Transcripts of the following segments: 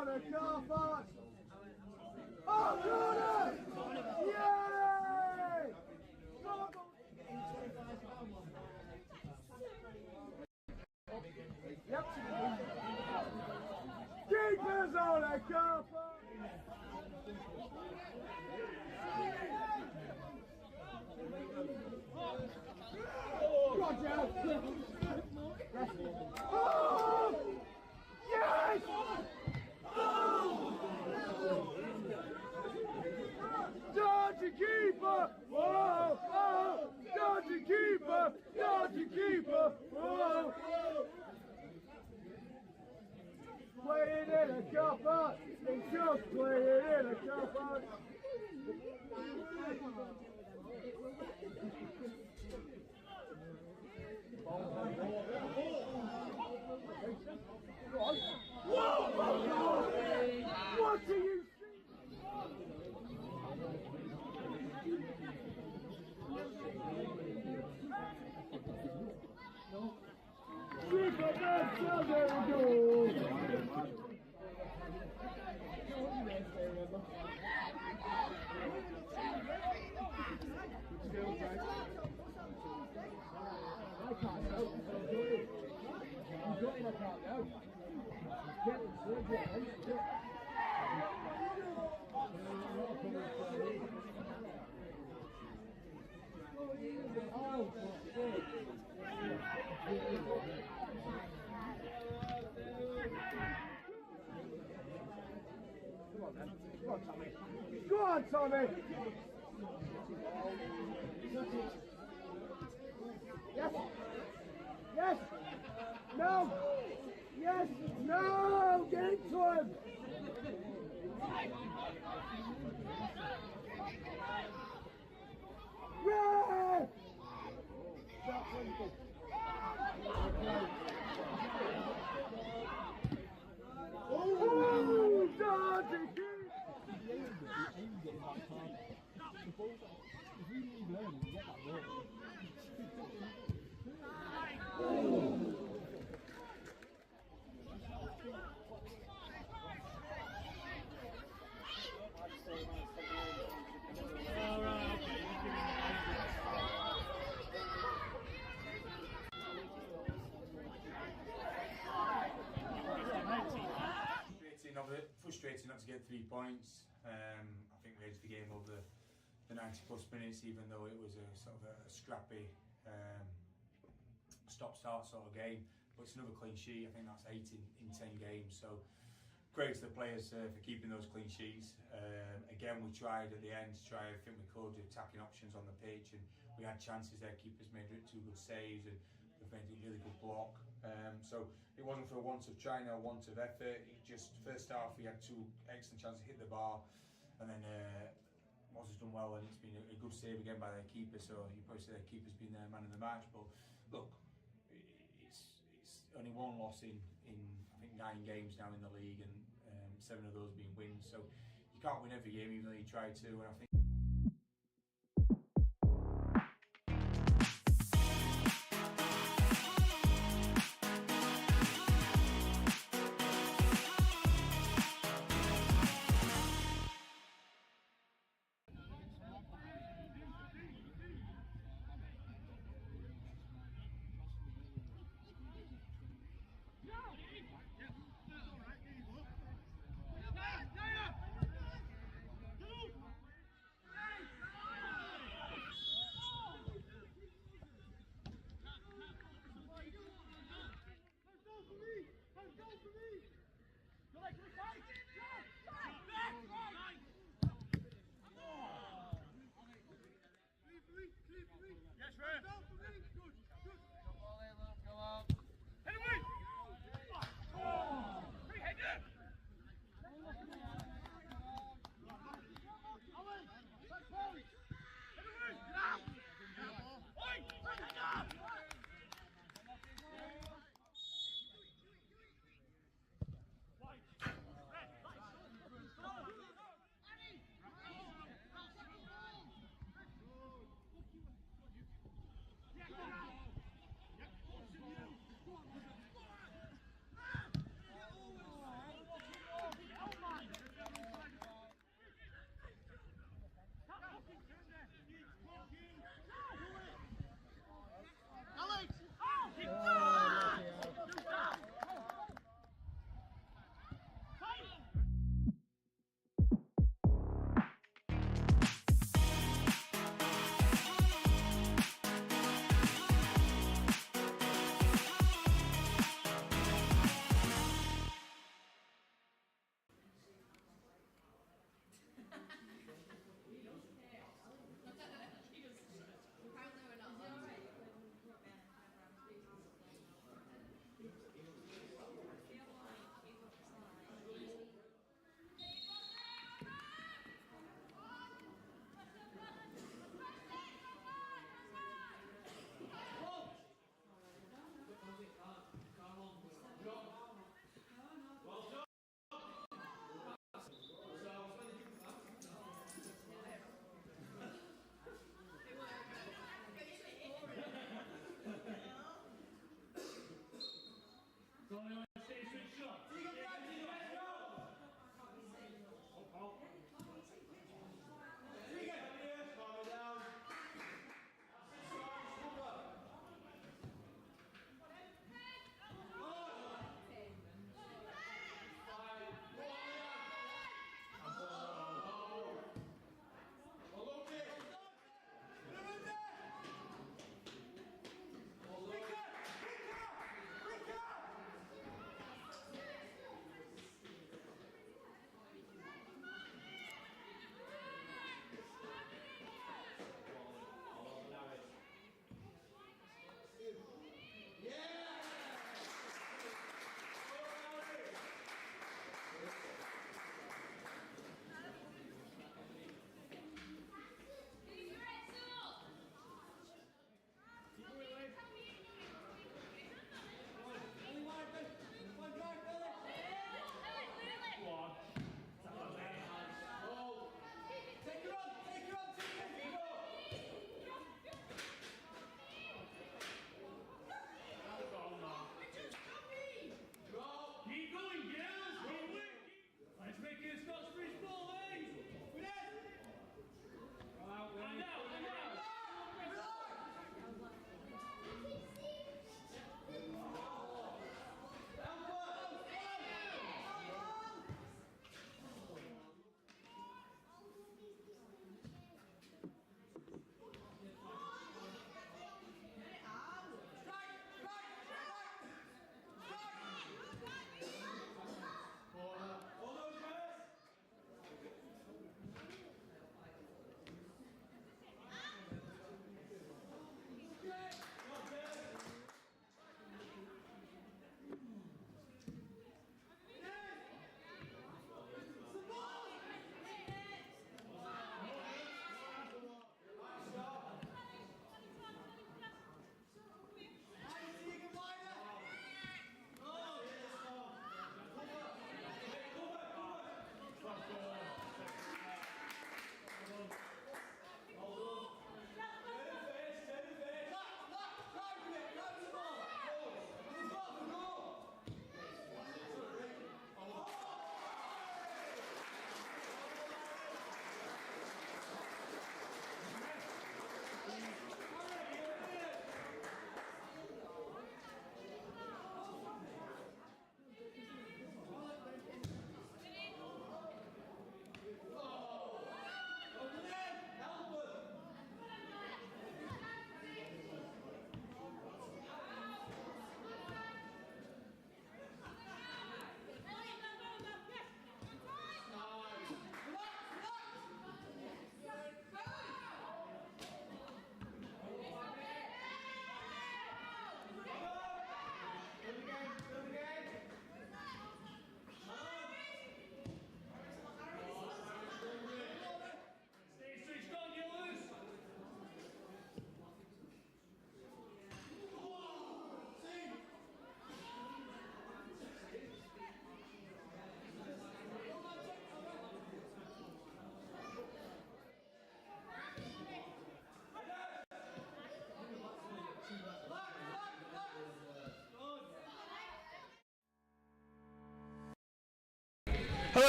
on the car park! Oh, corner! Yay! Yep. Keepers on the car park! Roger! Oh! Yes! Dodgy keeper! Whoa! Oh! Dodgy keeper! Dodgy keeper! Whoa! Playing in a car park! It's just playing in a car park! What do you see? Super bad, there we go. I can't help it. I'm getting I can't help. Getting surgery. Oh, Go on, Tommy! Yes! Yes! No! Yes! No! Get into him! Red! Oh, dodgy! Frustrating not to get 3 points. I think we edged the game over the 90+ minutes, even though it was a sort of a scrappy stop-start sort of game. But it's another clean sheet. I think that's 8 in 10 games. So great to the players for keeping those clean sheets. Again, we tried at the end to try everything we could, attacking options on the pitch, and we had chances there. Keepers made 2 good saves, and they've made a really good block. So it wasn't for a want of trying or want of effort. It just first half we had 2 excellent chances to hit the bar, and then Moz has done well, and it's been a good save again by their keeper. So you probably say their keeper's been their man of the match. But look, it's only 1 loss in I think 9 games now in the league, and 7 of those being wins. So you can't win every game, even though you try to. And I think.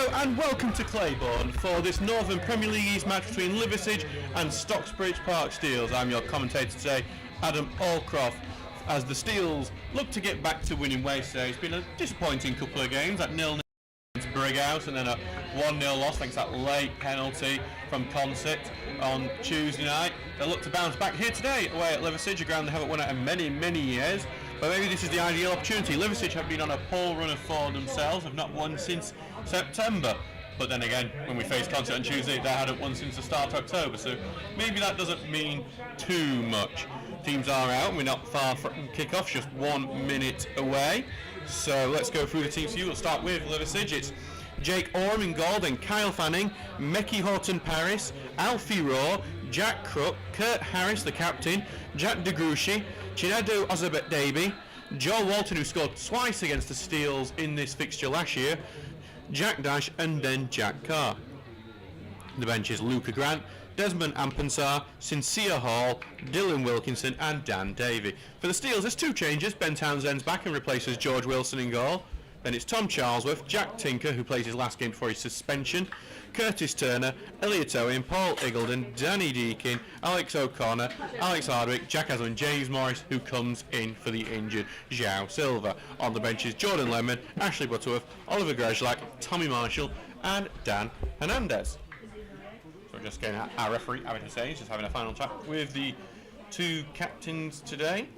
Hello and welcome to Claiborne for this Northern Premier League East match between Liversedge and Stocksbridge Park Steels. I'm your commentator today, Adam Allcroft, as the Steels look to get back to winning ways today. It's been a disappointing couple of games, that 0-0 to Brighouse and then a 1-0 loss thanks to that late penalty from Consett on Tuesday night. They look to bounce back here today away at Liversedge, a ground they haven't won at in many, many years. But maybe this is the ideal opportunity. Liversedge have been on a poor run of form themselves, have not won since September. But then again, when we faced Consett on Tuesday, they hadn't won since the start of October. So maybe that doesn't mean too much. Teams are out, we're not far from kick-off, just 1 minute away. So let's go through the teams for you. We'll start with Liversedge. It's Jake Orme in goal, then Kyle Fanning, Mecky Horton-Paris, Alfie Raw, Jack Crook, Kurt Harris, the captain, Jack DeGruchy, Chinadu Ozabet-Daby, Joe Walton, who scored twice against the Steels in this fixture last year, Jack Dash, and then Jack Carr. The bench is Luca Grant, Desmond Ampensar, Sincere Hall, Dylan Wilkinson, and Dan Davey. For the Steels, there's two changes. Ben Townsend's back and replaces George Wilson in goal. Then it's Tom Charlesworth, Jack Tinker, who plays his last game before his suspension, Curtis Turner, Elliot Owen, Paul Iggulden, Danny Deakin, Alex O'Connor, Alex Hardwick, Jack Haslam, James Morris, who comes in for the injured João Silva. On the benches, Jordan Lemon, Ashley Butterworth, Oliver Grezlak, Tommy Marshall, and Dan Hernandez. So we're just getting our referee, Aaron Hussein, just having a final chat with the two captains today.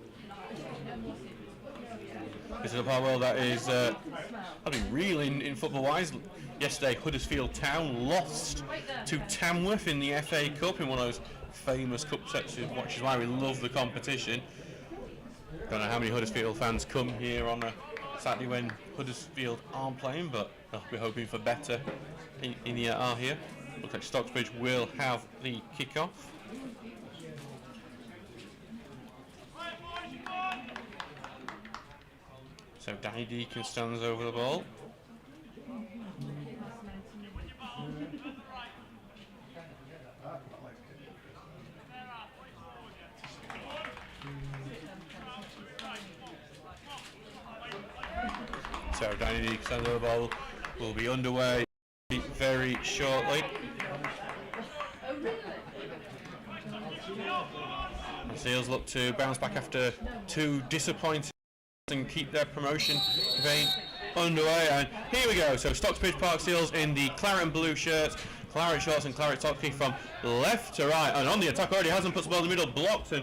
This is a part well that is I've been reeling in football-wise. Yesterday, Huddersfield Town lost to Tamworth in the FA Cup in one of those famous cup sets, which is why we love the competition. Don't know how many Huddersfield fans come here on a Saturday when Huddersfield aren't playing, but I'll be hoping for better in the are here. Looks like Stocksbridge will have the kick-off. So Danny Deacon stands over the ball. So Danny Deacon stands over the ball. Will be underway very shortly. The Seals look to bounce back after two disappointing and keep their promotion vein underway, and here we go. So Stocksbridge Park Steels in the claret and blue shirts, claret shorts and claret top, kick from left to right, and on the attack already hasn't puts the ball in the middle, blocked, and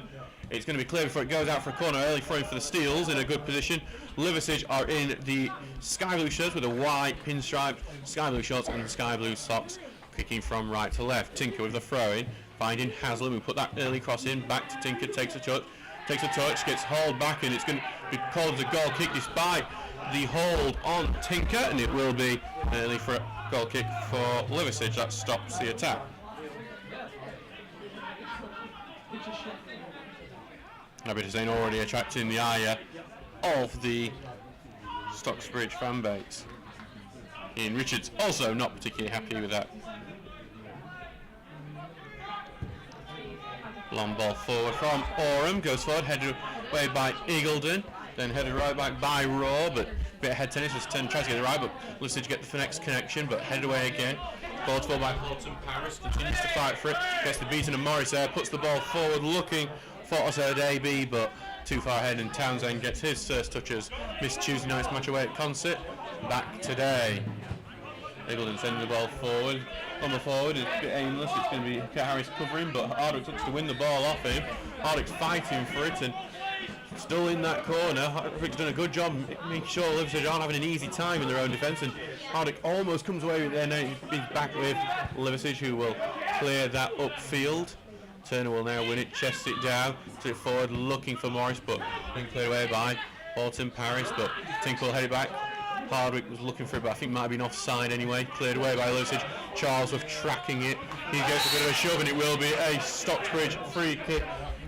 it's going to be clear before it goes out for a corner. Early throwing for the Steels in a good position. Liversedge are in the sky blue shirts with a white pinstripe, sky blue shorts and sky blue socks, kicking from right to left. Tinker with the throw in, finding Haslam, who put that early cross in, back to Tinker, takes a touch, gets hauled back, and it's going to be called as a goal kick despite the hold on Tinker, and it will be early for a goal kick for Liversedge. That stops the attack. Naby Hussein already attracting the ire of the Stocksbridge fan base. Ian Richards also not particularly happy with that. Long ball forward from Orme, goes forward, headed away by Iggulden, then headed right back by Raw, but a bit of head tennis, just tries to get it right, but Liversedge get the next connection, but headed away again. Ball to by Horton-Paris, continues to fight for it, gets the beating of Morris there, puts the ball forward, looking for Ozabet-Daby, but too far ahead, and Townsend gets his first touches. Missed Tuesday night's match away at Consett, back today. Iggulden sending the ball forward. On the forward, it's a bit aimless. It's going to be Harris covering, but Hardwick looks to win the ball off him. Hardwick's fighting for it and still in that corner. Hardwick's done a good job making sure Liversedge aren't having an easy time in their own defence, and Hardwick almost comes away with it. Now he's back with Liversedge, who will clear that upfield. Turner will now win it, chests it down, to it forward, looking for Morris, but being cleared away by Horton-Paris, but Tinker will head it back. Hardwick was looking for it, but I think might have been offside anyway. Cleared away by Liversedge. Charlesworth tracking it. He gets a bit of a shove, and it will be a Stocksbridge free kick.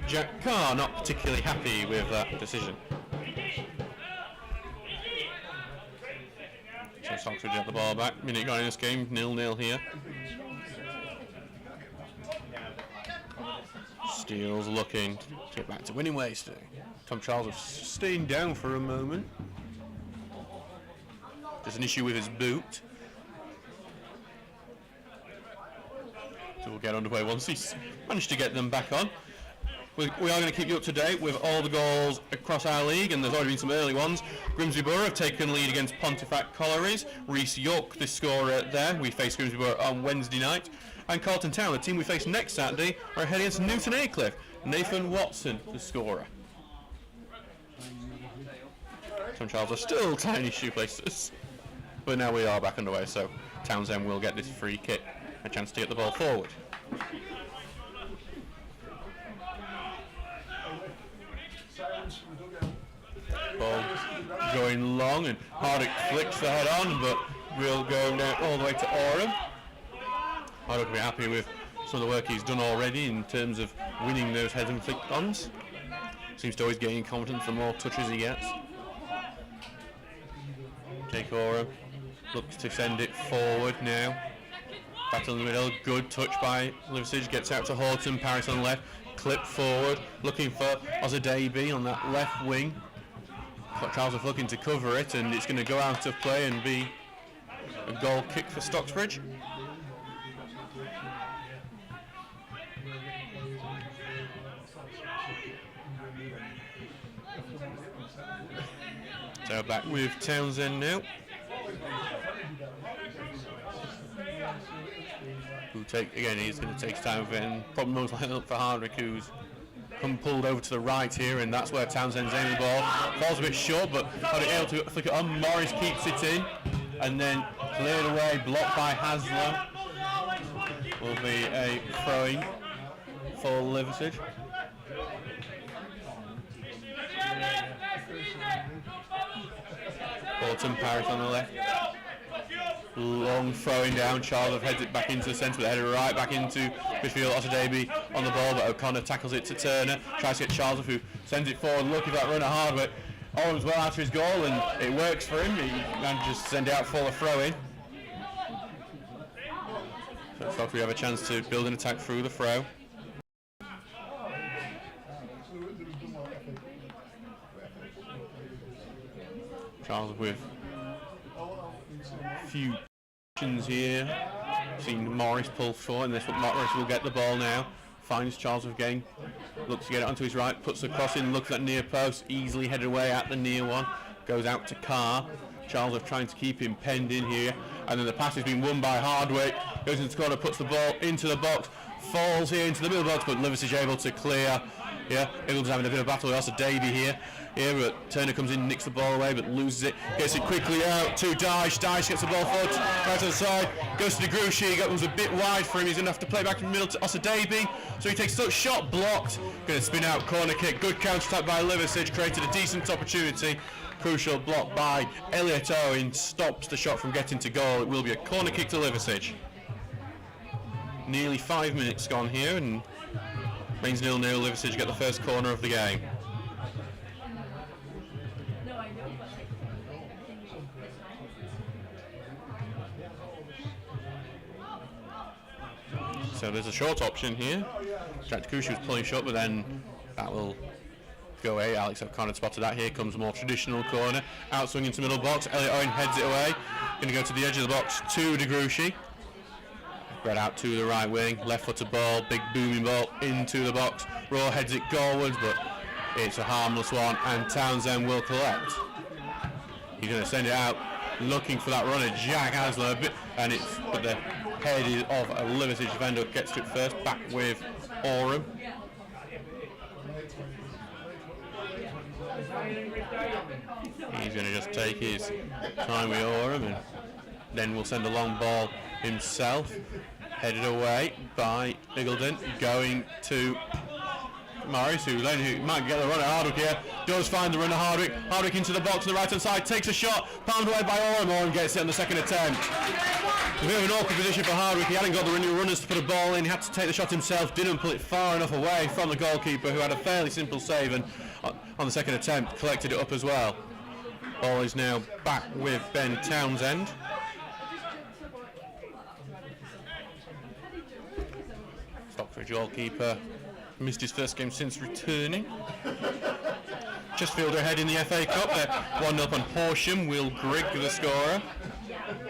Jack Carr not particularly happy with that decision. So Stocksbridge get the ball back. Minute gone in this game, 0-0 here. Steels looking to get back to winning ways today. Tom Charlesworth staying down for a moment. There's an issue with his boot. So we'll get underway once he's managed to get them back on. We are going to keep you up to date with all the goals across our league, and there's already been some early ones. Grimsby Borough have taken lead against Pontefract Collieries. Reece York, the scorer there. We face Grimsby Borough on Wednesday night. And Carlton Town, the team we face next Saturday, are heading against Newton Aycliffe. Nathan Watson, the scorer. Some Charles are still tiny shoelaces. But now we are back underway, so Townsend will get this free kick, a chance to get the ball forward. Ball going long, and Hardwick flicks the head on, but will go down all the way to Oram. Hardwick will be happy with some of the work he's done already in terms of winning those head and flick ons. Seems to always gain confidence the more touches he gets. Jake Oram looks to send it forward now. Battle in the middle, good touch by Liversedge, gets out to Horton, Paris on the left, clip forward, looking for Ozadebi on that left wing. Charles is looking to cover it, and it's going to go out of play and be a goal kick for Stocksbridge. So back with Townsend now. Who take again? He's going to take his time and probably most likely up for Hardwick, who's come pulled over to the right here, and that's where Townsend's aiming the ball. Falls a bit short, but Hardwick able to flick it on. Morris keeps it in, and then cleared away, blocked by Haslam. Will be a throw-in for Liversedge. Bolton Paris on the left. Long throwing down, Charles heads it back into the centre, but headed right back into midfield. Osadebi on the ball, but O'Connor tackles it to Turner, tries to get Charles who sends it forward, looking for that run at Hardwick. Oram's well after his goal, and it works for him. He manages to send it out for a throw-in. So it looks we have a chance to build an attack through the throw. Charles with a few options here. Seen Morris pull short, and this Morris will get the ball now. Finds Charles again. Looks to get it onto his right, puts the cross in, looks at near post, easily headed away at the near one. Goes out to Carr. Charles are trying to keep him penned in here. And then the pass has been won by Hardwick. Goes into the corner, puts the ball into the box. Falls here into the middle box, but Liversedge able to clear. Yeah, Eagles having a bit of battle with Davey here. But Turner comes in, nicks the ball away, but loses it. Gets it quickly out to Dyche. Dyche gets the ball forward, right to the side. Goes to DeGruchy. It was a bit wide for him. He's going to have to play back in the middle to Osadebi. So he takes a shot, blocked. Going to spin out, corner kick. Good counter attack by Liversedge. Created a decent opportunity. Crucial block by Elliot Owen. Stops the shot from getting to goal. It will be a corner kick to Liversedge. Nearly 5 minutes gone here, and remains 0-0. Liversedge get the first corner of the game. So there's a short option here. Jack DeCouche was pulling short, but then that will go away. Alex O'Connor spotted that. Here comes a more traditional corner. Outswing into middle box. Elliot Owen heads it away. Going to go to the edge of the box to DeGruchy. Spread out to the right wing. Left footed ball. Big booming ball into the box. Raw heads it goalwards, but it's a harmless one, and Townsend will collect. He's going to send it out, looking for that runner, Jack Hasler, and it's but the head is of a Liversedge defender, gets to it first, back with Oram. He's going to just take his time with Oram, and then we'll send a long ball himself, headed away by Biggleton, going to Morris, who might get the run at Hardwick here. Does find the run at Hardwick. Hardwick into the box on the right hand side, takes a shot, pounded away by Oram. Oram gets it on the second attempt. A bit of an awkward position for Hardwick. He hadn't got the runners to put a ball in. He had to take the shot himself. Didn't pull it far enough away from the goalkeeper, who had a fairly simple save, and on the second attempt collected it up as well. Ball is now back with Ben Townsend. Stockbridge goalkeeper missed his first game since returning. Chesterfield are ahead in the FA Cup. They're 1-0 on Horsham. Will Grigg, the scorer.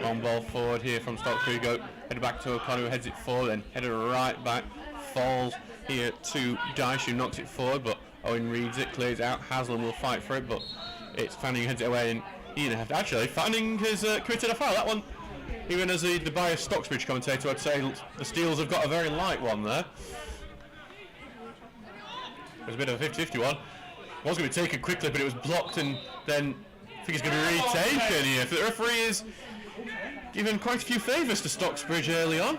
Long ball forward here from Stocksbridge. Headed back to O'Connor, who heads it forward, then headed right back. Falls here to Dyche, who knocks it forward, but Owen reads it, clears it out. Haslam will fight for it, but it's Fanning who heads it away, and actually Fanning has committed a foul. That one, even as the biased Stocksbridge commentator, I'd say the Steels have got a very light one there. It was a bit of a 50-50 one. It was going to be taken quickly, but it was blocked, and then I think it's going to be retaken here. The referee is given quite a few favours to Stocksbridge early on.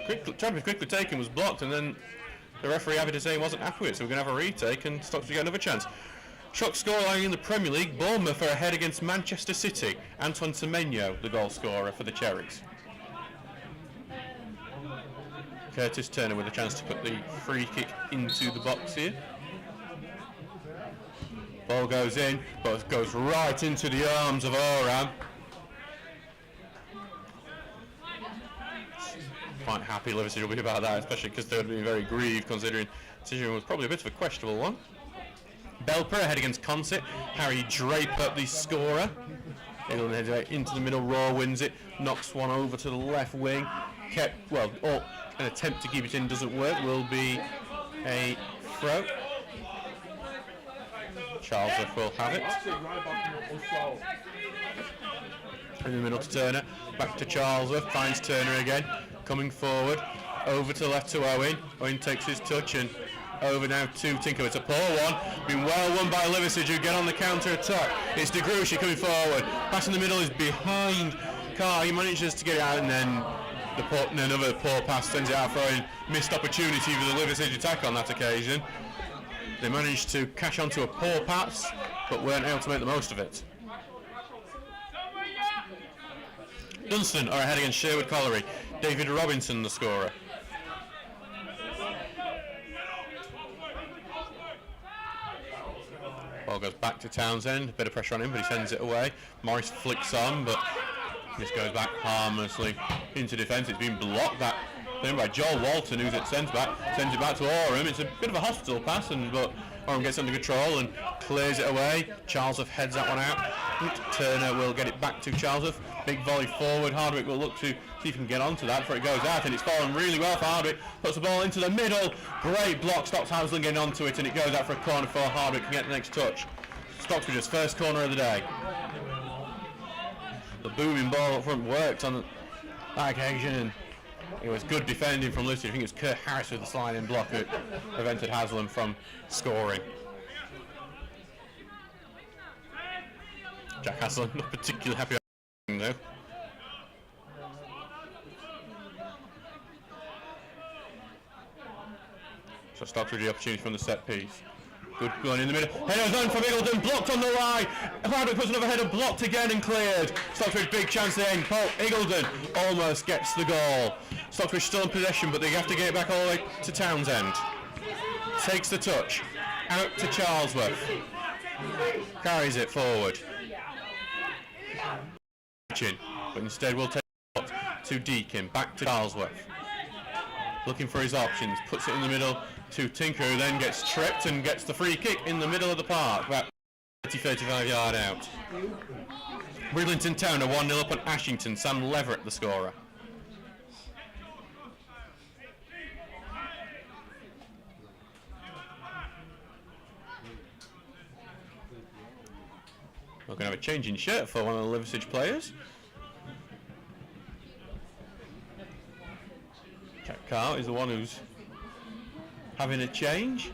Tried to be quickly taken, was blocked, and then the referee happy to say he wasn't happy with it, so we're going to have a retake, and Stocksbridge get another chance. Shock scoreline in the Premier League. Bournemouth are ahead against Manchester City. Antoine Semenyo, the goal scorer for the Cherries. Curtis Turner with a chance to put the free kick into the box here. Ball goes in, but goes right into the arms of Oram. Quite happy Liversedge will be about that, especially because they would be very grieved considering the decision was probably a bit of a questionable one. Belper ahead against Consett. Harry Draper, the scorer. He'll head into the middle, Raw wins it, knocks one over to the left wing. An attempt to keep it in doesn't work, will be a throw. Charlesworth will have it. In the middle to Turner, back to Charlesworth, finds Turner again, coming forward, over to the left to Owen. Owen takes his touch and over now to Tinker. It's a poor one, been well won by Liversedge, who get on the counter-attack. It's De Gruchy coming forward, pass in the middle is behind Carr, he manages to get it out, and then another poor pass sends it out, throwing missed opportunity for the Liversedge attack on that occasion. They managed to cash onto a poor pass, but weren't able to make the most of it. Dunstan are ahead against Sherwood Colliery. David Robinson, the scorer. Ball goes back to Townsend. A bit of pressure on him, but he sends it away. Morris flicks on, but this goes back harmlessly into defence. It's been blocked that then by Joel Walton, who's at centre back, sends it back to Oram. It's a bit of a hospital pass, but Oram gets under control and clears it away. Charlesworth heads that one out. Turner will get it back to Charlesworth. Big volley forward. Hardwick will look to see if he can get onto that before it goes out, and it's fallen really well for Hardwick. Puts the ball into the middle. Great block. Stops Haslam getting onto it, and it goes out for a corner before Hardwick can get the next touch. Stocksbridge's first corner of the day. The booming ball up front worked on that occasion, and it was good defending from Liversedge. I think it was Kurt Harris with the sliding block that prevented Haslam from scoring. Jack Haslam not particularly happy though. So Stocksbridge the opportunity from the set piece. Good going in the middle. Header's on from Eagleton, blocked on the line. Hardwick puts another header, blocked again and cleared. Stocksbridge big chance at the end. Paul Eagleton almost gets the goal. Stocksbridge still in possession, but they have to get it back all the way to Townsend. Takes the touch. Out to Charlesworth. Carries it forward. But instead we'll take it to Deakin. Back to Charlesworth. Looking for his options. Puts it in the middle to Tinker, who then gets tripped and gets the free kick in the middle of the park, about 30-35 yard out. Bridlington Town are 1-0 up on Ashington. Sam Leverett the scorer. We're going to have a change in shirt for one of the Liversedge players. Jack Carr is the one who's having a change.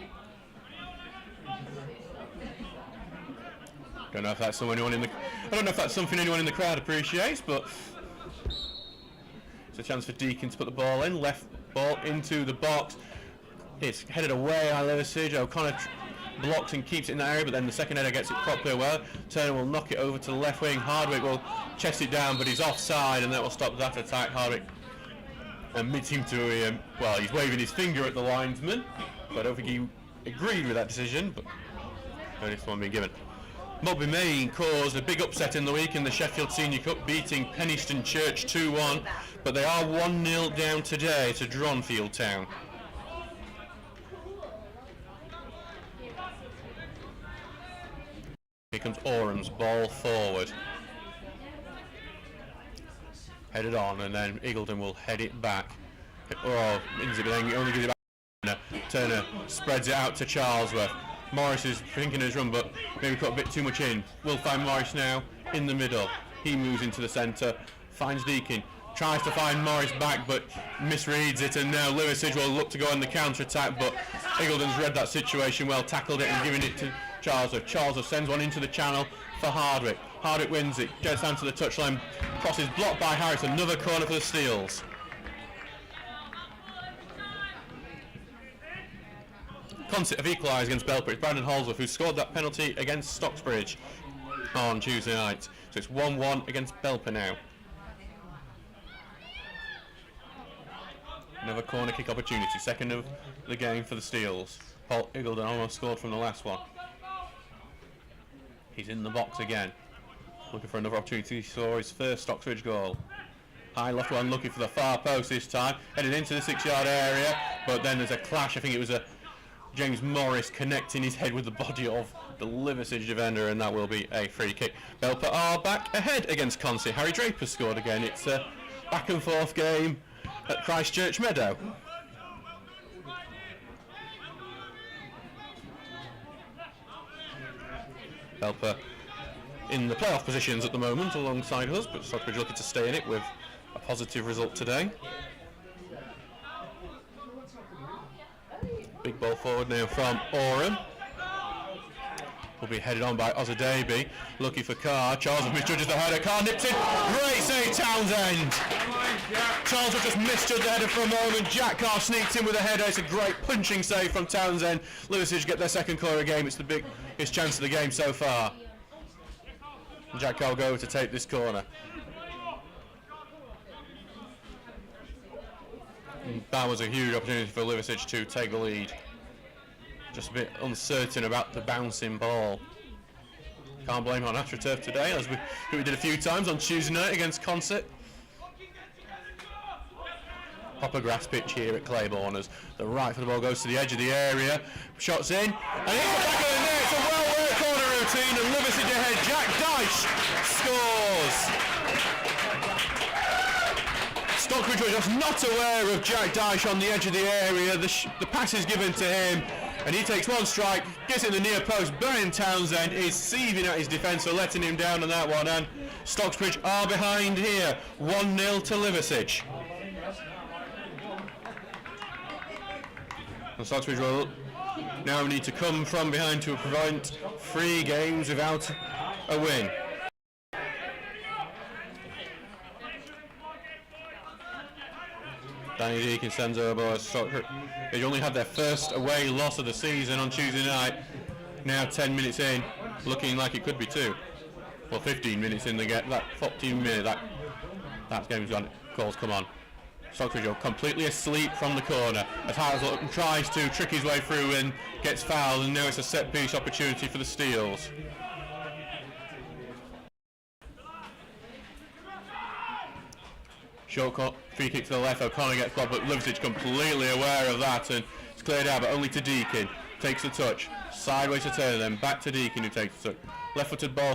Don't know if that's anyone in the. I don't know if that's something anyone in the crowd appreciates, but it's a chance for Deakin to put the ball in. Left ball into the box. It's headed away by Liversedge. O'Connor blocks and keeps it in that area, but then the second header gets it properly well. Turner will knock it over to the left wing. Hardwick will chest it down, but he's offside, and that will stop that attack. Hardwick admits him to he's waving his finger at the linesman, but I don't think he agreed with that decision, but only this one being given. Mugby Main caused a big upset in the week in the Sheffield Senior Cup, beating Penistone Church 2-1, but they are 1-0 down today to Dronfield Town. Here comes Oram's ball forward. Headed on, and then Eagleton will head it back. Oh, Lindsay, but then he only gives it back. Turner spreads it out to Charlesworth. Morris is thinking his run, but maybe put a bit too much in. We'll find Morris now in the middle. He moves into the centre, finds Deakin, tries to find Morris back, but misreads it, and now Liversedge will look to go on the counter-attack, but Eagleton's read that situation well, tackled it and given it to Charlesworth. Charlesworth sends one into the channel for Hardwick. Hardwick wins it, gets down to the touchline, crosses blocked by Harris, another corner for the Steels. Consett have equalised against Belper. It's Brandon Holsworth who scored that penalty against Stocksbridge on Tuesday night. So it's 1-1 against Belper now. Another corner kick opportunity, second of the game for the Steels. Paul Eagleton almost scored from the last one. He's in the box again, looking for another opportunity. He saw his first Stocksbridge goal. High left one, looking for the far post this time, headed into the 6-yard area, but then there's a clash. I think it was a James Morris connecting his head with the body of the Liversedge defender, and that will be a free kick. Belper are back ahead against Consett. Harry Draper scored again. It's a back and forth game at Christchurch Meadow. Belper in the playoff positions at the moment alongside us, but Stockbridge looking to stay in it with a positive result today. Big ball forward now from Oram. Will be headed on by Ozadabi. Looking for Carr. Charles misjudges the header. Carr nips it. Great save, Townsend. Charles just misjudged the header for a moment. Jack Carr sneaks in with a header. It's a great punching save from Townsend. Liversedge get their second corner game. It's the biggest chance of the game so far. Jack Carr will go to take this corner. That was a huge opportunity for Liversedge to take the lead. Just a bit uncertain about the bouncing ball. Can't blame on AstroTurf today, as we did a few times on Tuesday night against Consett. Proper grass pitch here at Claiborne as the right foot of the ball goes to the edge of the area. Shots in, and it's the back of the net. It's a well-worked corner routine, and Liversedge ahead. Jack Dyche scores. Stockbridge was just not aware of Jack Dyche on the edge of the area. The pass is given to him, and he takes one strike, gets in the near post. Brian Townsend is seething at his defence for letting him down on that one, and Stocksbridge are behind here, 1-0 to Liversedge. And Stocksbridge will now need to come from behind to prevent 3 games without a win. Danny Deakin sends over Stockbridge. They only had their first away loss of the season on Tuesday night. Now 10 minutes in, looking like it could be 2. Well, 15 minutes in, they get that 14 minutes. That game's gone. Calls come on. Stockbridge are completely asleep from the corner as Haslett tries to trick his way through and gets fouled, and now it's a set piece opportunity for the Steels. Short cut, free kick to the left. O'Connor gets blocked, but Liversedge completely aware of that, and it's cleared out, but only to Deakin. Takes the touch, sideways to Turner, then back to Deakin, who takes the touch. Left-footed ball,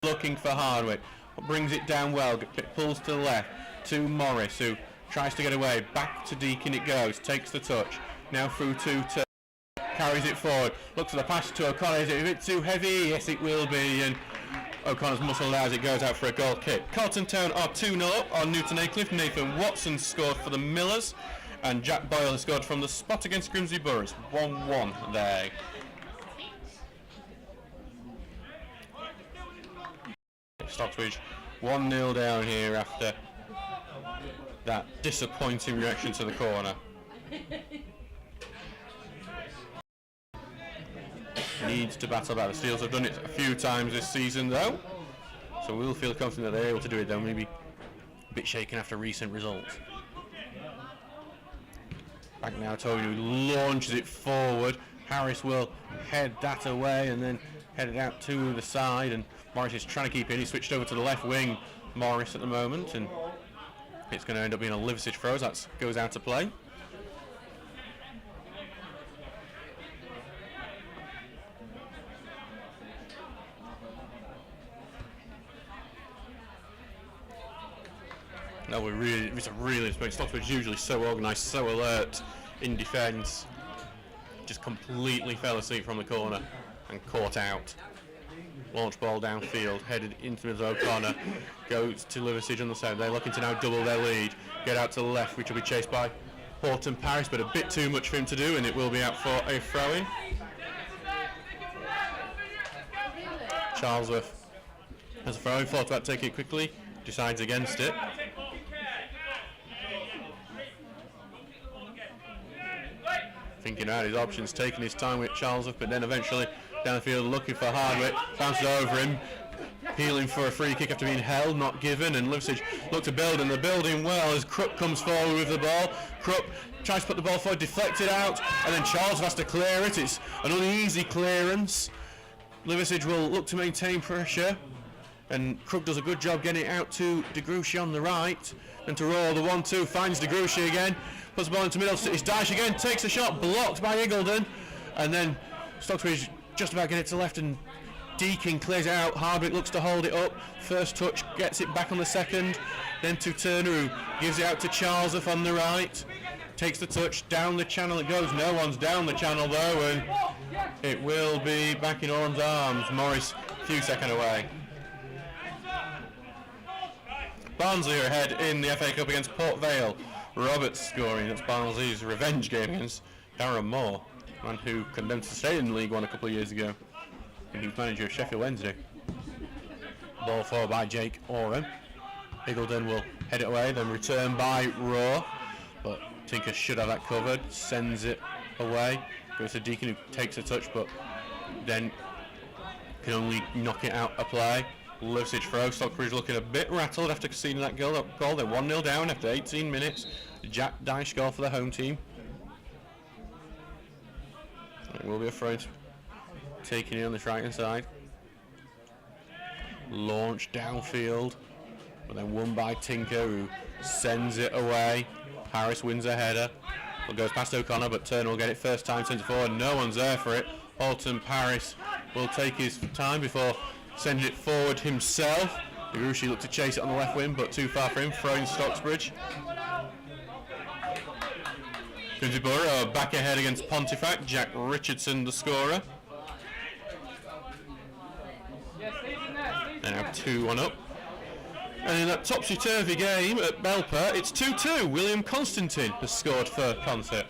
looking for Hardwick, brings it down well, pulls to the left to Morris, who tries to get away. Back to Deakin it goes, takes the touch. Now through to Turner, carries it forward, looks at the pass to O'Connor. Is it a bit too heavy? Yes, it will be, and O'Connor's muscle as it goes out for a goal kick. Carlton Town are 2-0 up on Newton Aycliffe. Nathan Watson scored for the Millers, and Jack Boyle has scored from the spot against Grimsby Borough. It's 1-1 there. Stocksbridge 1-0 down here after that disappointing reaction to the corner. Needs to battle back. The Steels have done it a few times this season though, so we'll feel confident that they're able to do it. They'll maybe a bit shaken after recent results. Back now, Tony launches it forward. Harris will head that away and then head it out to the side, and Morris is trying to keep it. He switched over to the left wing, Morris, at the moment, and it's going to end up being a Liversedge throw. That goes out to play. No, it's a really Stocksbridge usually so organised, so alert in defence. Just completely fell asleep from the corner and caught out. Launch ball downfield, headed into the middle of O'Connor, goes to Liversedge on the side. They're looking to now double their lead, get out to the left, which will be chased by Horton Paris, but a bit too much for him to do, and it will be out for a throw-in. Charlesworth has a throw-in, thought about taking it quickly, decides against it. Thinking out his options, taking his time with Charlesworth, but then eventually down the field looking for Hardwick, bounces over him, appealing for a free kick after being held, not given, and Liversedge look to build, and they're building well as Crook comes forward with the ball. Crook tries to put the ball forward, deflected out, and then Charles has to clear it. It's an uneasy clearance. Liversedge will look to maintain pressure, and Crook does a good job getting it out to De Gruchy on the right, and to roll the 1-2, finds De Gruchy again, puts the ball into the middle, it's Daesh again, takes a shot, blocked by Eagledon, and then Stocksbridge just about get it to left, and Deakin clears it out. Hardwick looks to hold it up. First touch, gets it back on the second. Then to Turner, who gives it out to Charlesworth on the right. Takes the touch, down the channel it goes. No one's down the channel though, and it will be back in Orham's arms. Morris a few seconds away. Barnsley are ahead in the FA Cup against Port Vale. Roberts scoring. That's Barnsley's revenge game against Darren Moore, man who condemned to stay in League One a couple of years ago. And he was manager of Sheffield Wednesday. Ball forward by Jake Orham. Eagledon will head it away, then return by Raw. But Tinker should have that covered. Sends it away. Goes to Deakin, who takes a touch, but then can only knock it out a play. Liversedge throw. Stockbridge looking a bit rattled after conceding that goal. They're 1-0 down after 18 minutes. Jack Daesh goal for the home team. It will be a throw. Taking it on this right hand side. Launch downfield, but then won by Tinker, who sends it away. Harris wins a header. It goes past O'Connor, but Turner will get it first time, sends it forward. No one's there for it. Alton Paris will take his time before sending it forward himself. Irushi looked to chase it on the left wing, but too far for him, throwing Stocksbridge. Gunsborough back ahead against Pontefract. Jack Richardson the scorer. They now 2-1 up. And in that topsy-turvy game at Belper, it's 2-2. William Constantine has scored for Concert.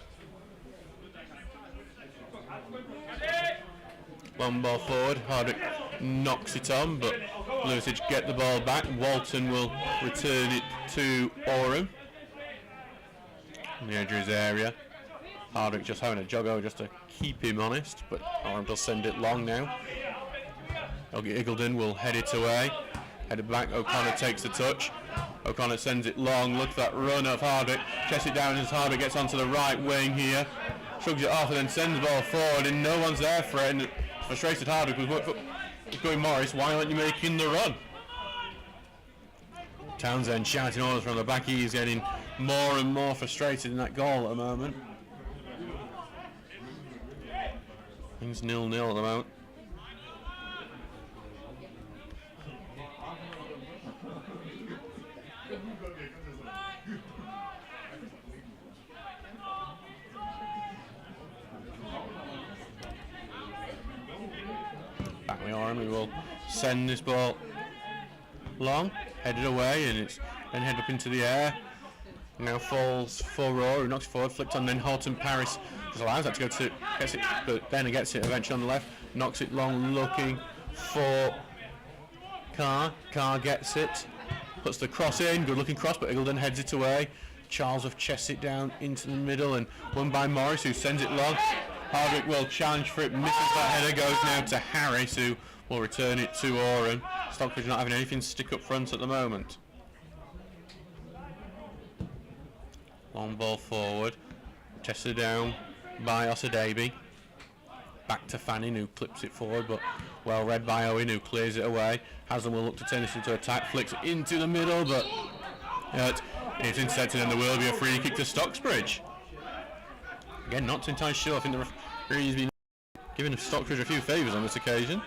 One ball forward, Hardwick knocks it on, but Liversedge get the ball back. Walton will return it to Orham. In the edge of his area. Hardwick just having a jog over just to keep him honest, but Orham does send it long now. Eagledon will head it away. Head it back, O'Connor takes the touch. O'Connor sends it long, look for that run of Hardwick. Chests it down as Hardwick gets onto the right wing here. Shrugs it off and then sends the ball forward, and no one's there for it. And frustrated Hardwick was going, Morris, why aren't you making the run? Townsend shouting orders from the back. He's getting more and more frustrated in that goal at the moment. Things 0-0 at the moment. Back with Orham, who will send this ball long, headed away, and it's then head up into the air. Now falls for Raw, who knocks it forward, flicked on, then Horton Paris just allows that to go to, gets it, but then he gets it eventually on the left, knocks it long, looking for Carr. Carr gets it, puts the cross in, good looking cross, but Eagledon heads it away. Charlesworth chests it down into the middle and won by Morris, who sends it long. Hardwick will challenge for it, misses that header, goes now to Harris, who will return it to Orham. Stockbridge not having anything stick up front at the moment. Long ball forward, chested down by Osadebe. Back to Fanning, who clips it forward, but well read by Owen, who clears it away. Haslam will look to turn this into attack, flicks it into the middle, but it's intercepted, and there will be a free kick to Stocksbridge. Again, not entirely sure. I think the referee's been giving Stocksbridge a few favours on this occasion.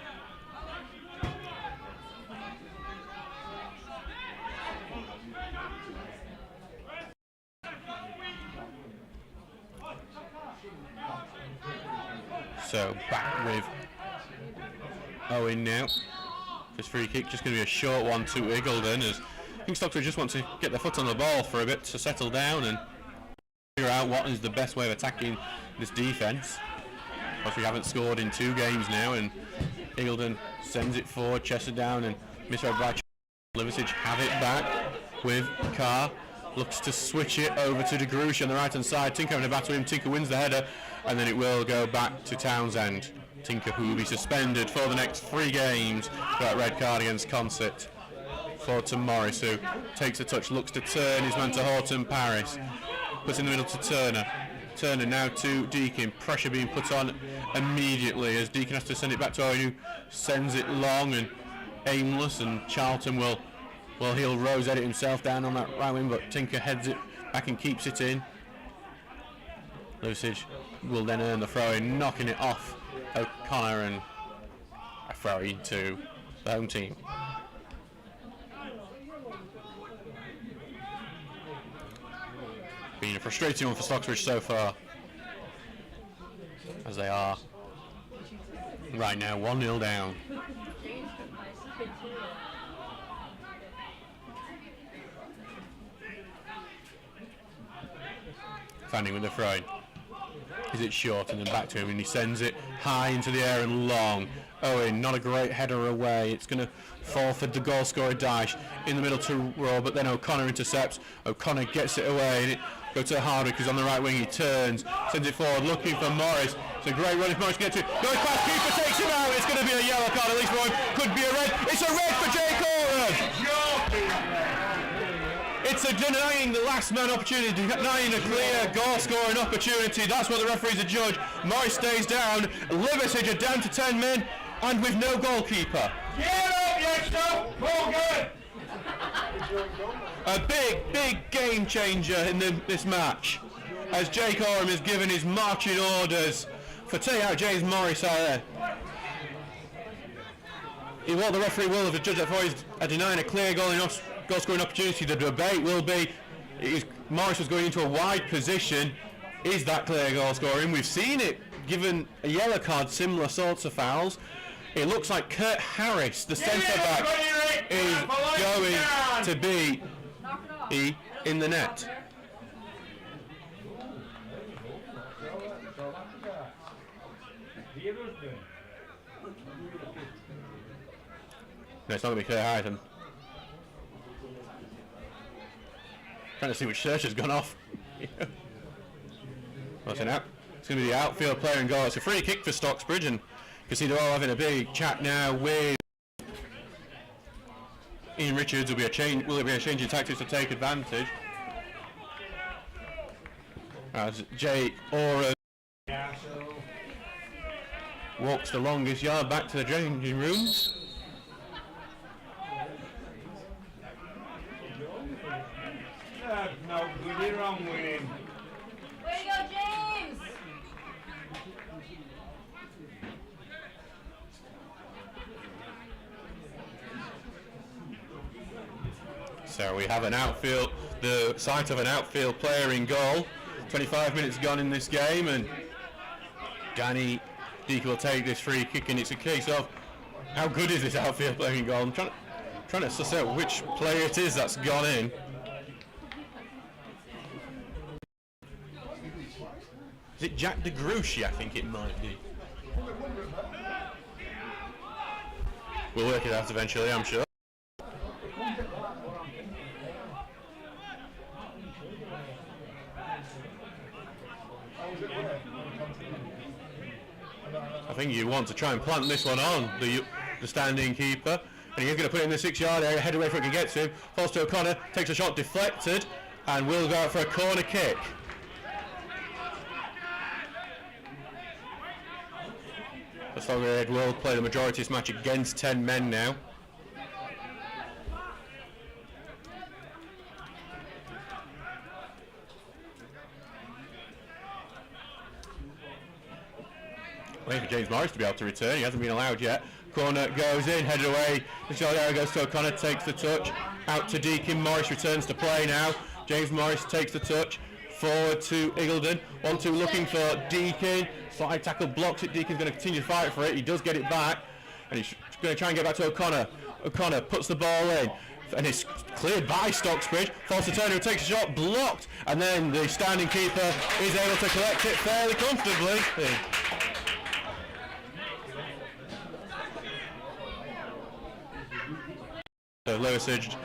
So back with Owen now. His free kick just going to be a short one to Eagledon, as I think Stocksbridge just want to get their foot on the ball for a bit to settle down and figure out what is the best way of attacking this defence. Of course, we haven't scored in 2 games now, and Eagledon sends it forward, chested down, and misread by Liversedge have it back with Carr. Looks to switch it over to De Grush on the right hand side. Tinker having a battle with him. Tinker wins the header, and then it will go back to Townsend. Tinker, who will be suspended for the next 3 games for that red card against Concert. Forward to Morris, who takes a touch, looks to turn his man to Horton Paris. Puts in the middle to Turner. Turner now to Deakin. Pressure being put on immediately as Deakin has to send it back to Owen, who sends it long and aimless, and Charlton he'll Rose edit himself down on that right wing, but Tinker heads it back and keeps it in. Liversedge will then earn the throw in, knocking it off O'Connor, and a throw in to the home team. Been a frustrating one for Stocksbridge so far, as they are right now 1-0 down. Fanning with the throw. Is it short and then back to him, and he sends it high into the air and long. Owen, not a great header away. It's going to fall for the goal scorer Dyche in the middle to Rowe, but then O'Connor intercepts. O'Connor gets it away, and it goes to Hardwick, who's on the right wing. He turns, sends it forward, looking for Morris. It's a great run if Morris gets it. Goes past, keeper takes him out. It's going to be a yellow card, at least for him. Could be a red. It's a red for Jake Oren. It's a denying the last man opportunity, denying a clear goal scoring opportunity. That's what the referees are judged. Morris stays down. Liversedge are down to 10 men and with no goalkeeper. Get up, youngster! All good! A big game changer in this match, as Jake Oram has given his marching orders for taking out James Morris out there. What the referee will have judged that for is denying a clear goal scoring opportunity. The debate will be, Morris was going into a wide position. Is that clear goal scoring? We've seen it given a yellow card, similar sorts of fouls. It looks like Kurt Harris, the centre back, is going to be in the net. No, it's not going to be Kurt Harris. I'm trying to see which search has gone off. What's it now? It's going to be the outfield player and goal. It's a free kick for Stocksbridge, and you can see they're all having a big chat now with Ian Richards. Will it be a change in tactics to take advantage? As Jay Ora walks the longest yard back to the changing rooms. No, we did wrong with him. Way to go, James! So we have an outfield, the sight of an outfield player in goal. 25 minutes gone in this game, and Danny Deakin will take this free kick, and it's a case of how good is this outfield player in goal. I'm trying to suss out which player it is that's gone in. Is it Jack De Gruchy? I think it might be. We'll work it out eventually, I'm sure. I think you want to try and plant this one on the standing keeper, and he's going to put it in the 6-yard area, head away for it can get to him. Falls to O'Connor, takes a shot deflected, and will go out for a corner kick. The Stocksbridge will play the majority of this match against 10 men now. Waiting for James Morris to be able to return. He hasn't been allowed yet. Corner goes in, headed away. The shot area goes to O'Connor, takes the touch. Out to Deakin. Morris returns to play now. James Morris takes the touch. forward to Eagledon. 1-2 looking for Deakin. Slide tackle blocks it. Deakin's going to continue to fight for it. He does get it back. And he's going to try and get back to O'Connor. O'Connor puts the ball in. And it's cleared by Stocksbridge. Falls to Turner, who takes a shot, blocked. And then the standing keeper is able to collect it fairly comfortably. So Liversedge,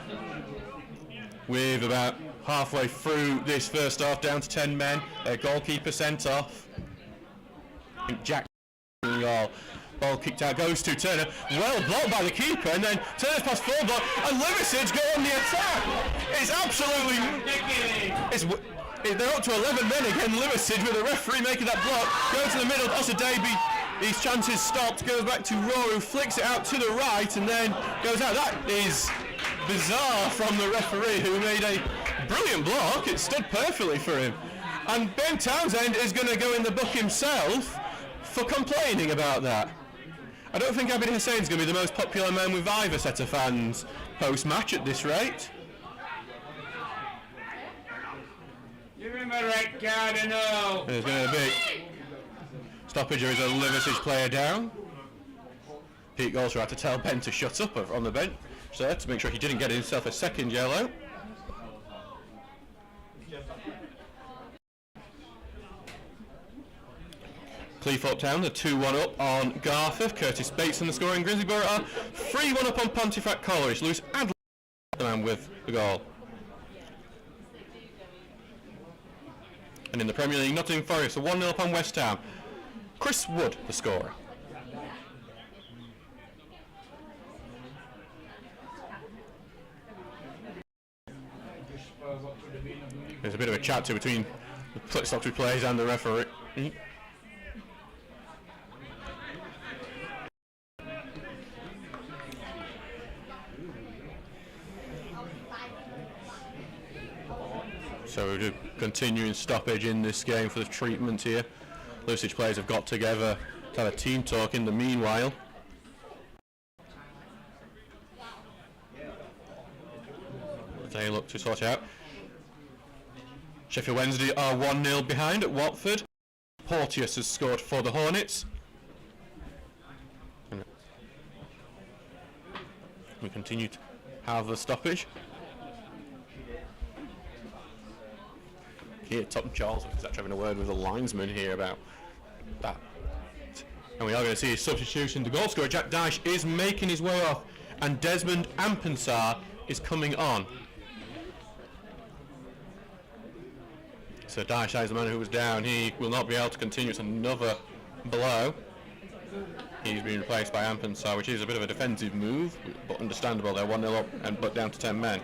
with about halfway through this first half, down to 10 men. Their goalkeeper sent off. I think Jack ball kicked out, goes to Turner, well blocked by the keeper, and then Turner's past forward, and Liversedge go on the attack. It's absolutely ridiculous. They're up to 11 men again. Liversedge with the referee making that block, goes to the middle. Osadebe, his chances stopped, goes back to Raw, who flicks it out to the right and then goes out. That is bizarre from the referee, who made a brilliant block. It stood perfectly for him. And Ben Townsend is going to go in the book himself for complaining about that. I don't think Abid Hussein's going to be the most popular man with either set of fans post-match at this rate. Give him a red card, no. There's going to be stoppage. There is a Liversedge player down. Pete also had to tell Ben to shut up on the bench, so to make sure he didn't get himself a second yellow. Cleethorpe Town, the 2-1 up on Garforth. Curtis Bates in the scoring. Grimsborough are 3-1 up on Pontefract College. Lewis Adler, the man with the goal. And in the Premier League, Nottingham Forest are 1-0 up on West Ham. Chris Wood, the scorer. There's a bit of a chat between the Stocksbridge players and the referee. So we'll do continuing stoppage in this game for the treatment here. Liversedge players have got together to have a team talk in the meanwhile. They look to sort it out. Sheffield Wednesday are 1-0 behind at Watford. Porteous has scored for the Hornets. We continue to have the stoppage. Here, Tottenham Charles is actually having a word with the linesman here about that. And we are going to see a substitution. The goal scorer, Jack Dyche, is making his way off, and Desmond Ampensar is coming on. So Dyche is the man who was down. He will not be able to continue. It's another blow. He's been replaced by Ampensar, which is a bit of a defensive move, but understandable. They're 1-0 up and but down to 10 men.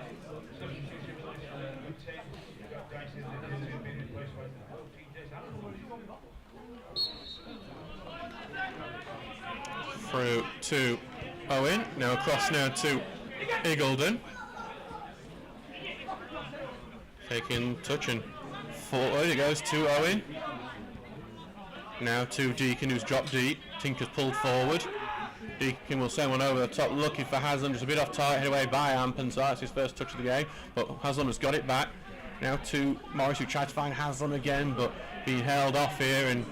Through to Owen, now across now to Eagledon. Taking touch and forward, it goes to Owen. Now to Deakin, who's dropped deep. Tinker's pulled forward. Deakin will send one over the top, looking for Haslam, just a bit off target, headed away by Ampensar. That's his first touch of the game, but Haslam has got it back. Now to Morris, who tried to find Haslam again, but being held off here, and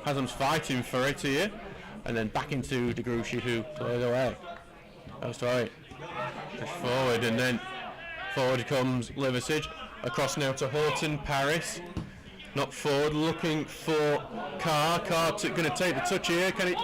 Haslam's fighting for it here. And then back into De Gruchy, who cleared away. Goes to Owen. Push forward, and then forward comes Liversedge. Across now to Horton Paris. Not forward, looking for Carr. Carr's going to take the touch here. Can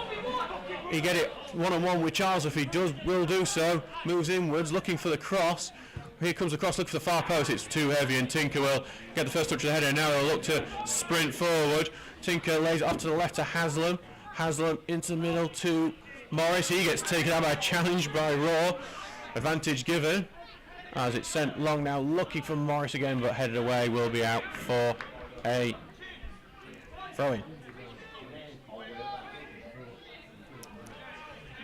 he get it one-on-one with Charles? If he does, will do so. Moves inwards, looking for the cross. Here comes the cross, looking for the far post. It's too heavy, and Tinker will get the first touch of the header. Now they'll look to sprint forward. Tinker lays it off to the left to Haslam. Haslam into the middle to Morris. He gets taken out by a challenge by Raw. Advantage given as it's sent long now, looking for Morris again, but headed away, will be out for a throw-in.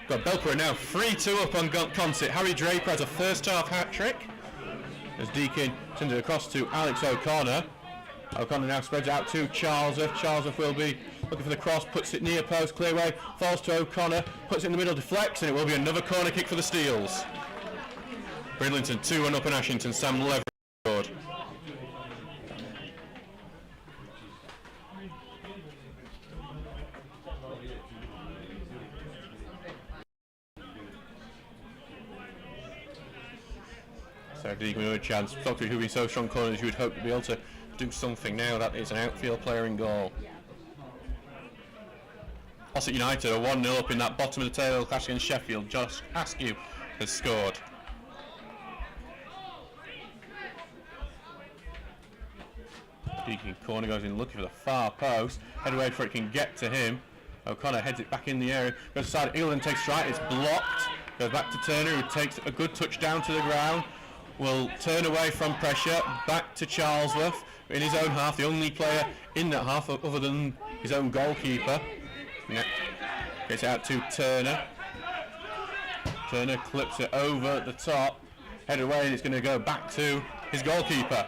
Got Belper now 3-2 up on Consett. Harry Draper has a first half hat-trick as Deakin sends it across to Alex O'Connor. O'Connor now spreads out to Charlesworth. Charlesworth will be looking for the cross, puts it near post, clear away, falls to O'Connor, puts it in the middle, deflects, and it will be another corner kick for the Steels. Bridlington 2-1 up in Ashington. Sam Lever scored. Deacon with a chance. Stocksbridge, who've been so strong corners, you would hope to be able to do something now. That is an outfield player in goal. Ossett United are 1-0 up in that bottom of the table clash against Sheffield. Josh Askew has scored. Deacon corner goes in looking for the far post. Head away before it can get to him. O'Connor heads it back in the area. Goes aside. England takes strike. It's blocked. Goes back to Turner, who takes a good touch down to the ground. Will turn away from pressure. Back to Charlesworth in his own half. The only player in that half other than his own goalkeeper. Gets out to Turner. Turner clips it over the top. Head away, and it's going to go back to his goalkeeper.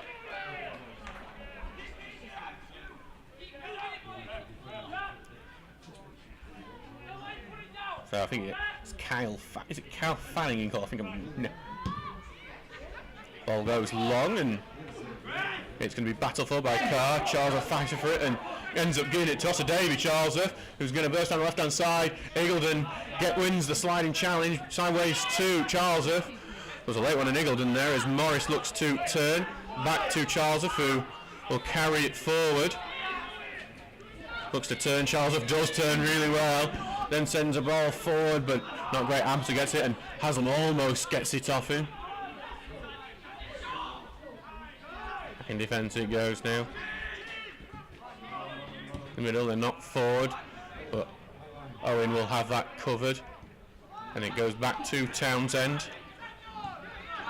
So I think it's Kyle. Is it Kyle Fanning in goal? I think no. Ball goes long, and it's going to be battled for by Carr. Charlesworth fighting for it and ends up giving it to Davy Charlesworth, who's going to burst on the left-hand side. Eagledon wins the sliding challenge sideways to Charlesworth. There's a late one in Eagledon there as Morris looks to turn back to Charlesworth, who will carry it forward. Looks to turn. Charlesworth does turn really well. Then sends a ball forward, but not great. Amster gets it, and Haslam almost gets it off him. Back in defence it goes now. In the middle, they're not forward, but Owen will have that covered. And it goes back to Townsend.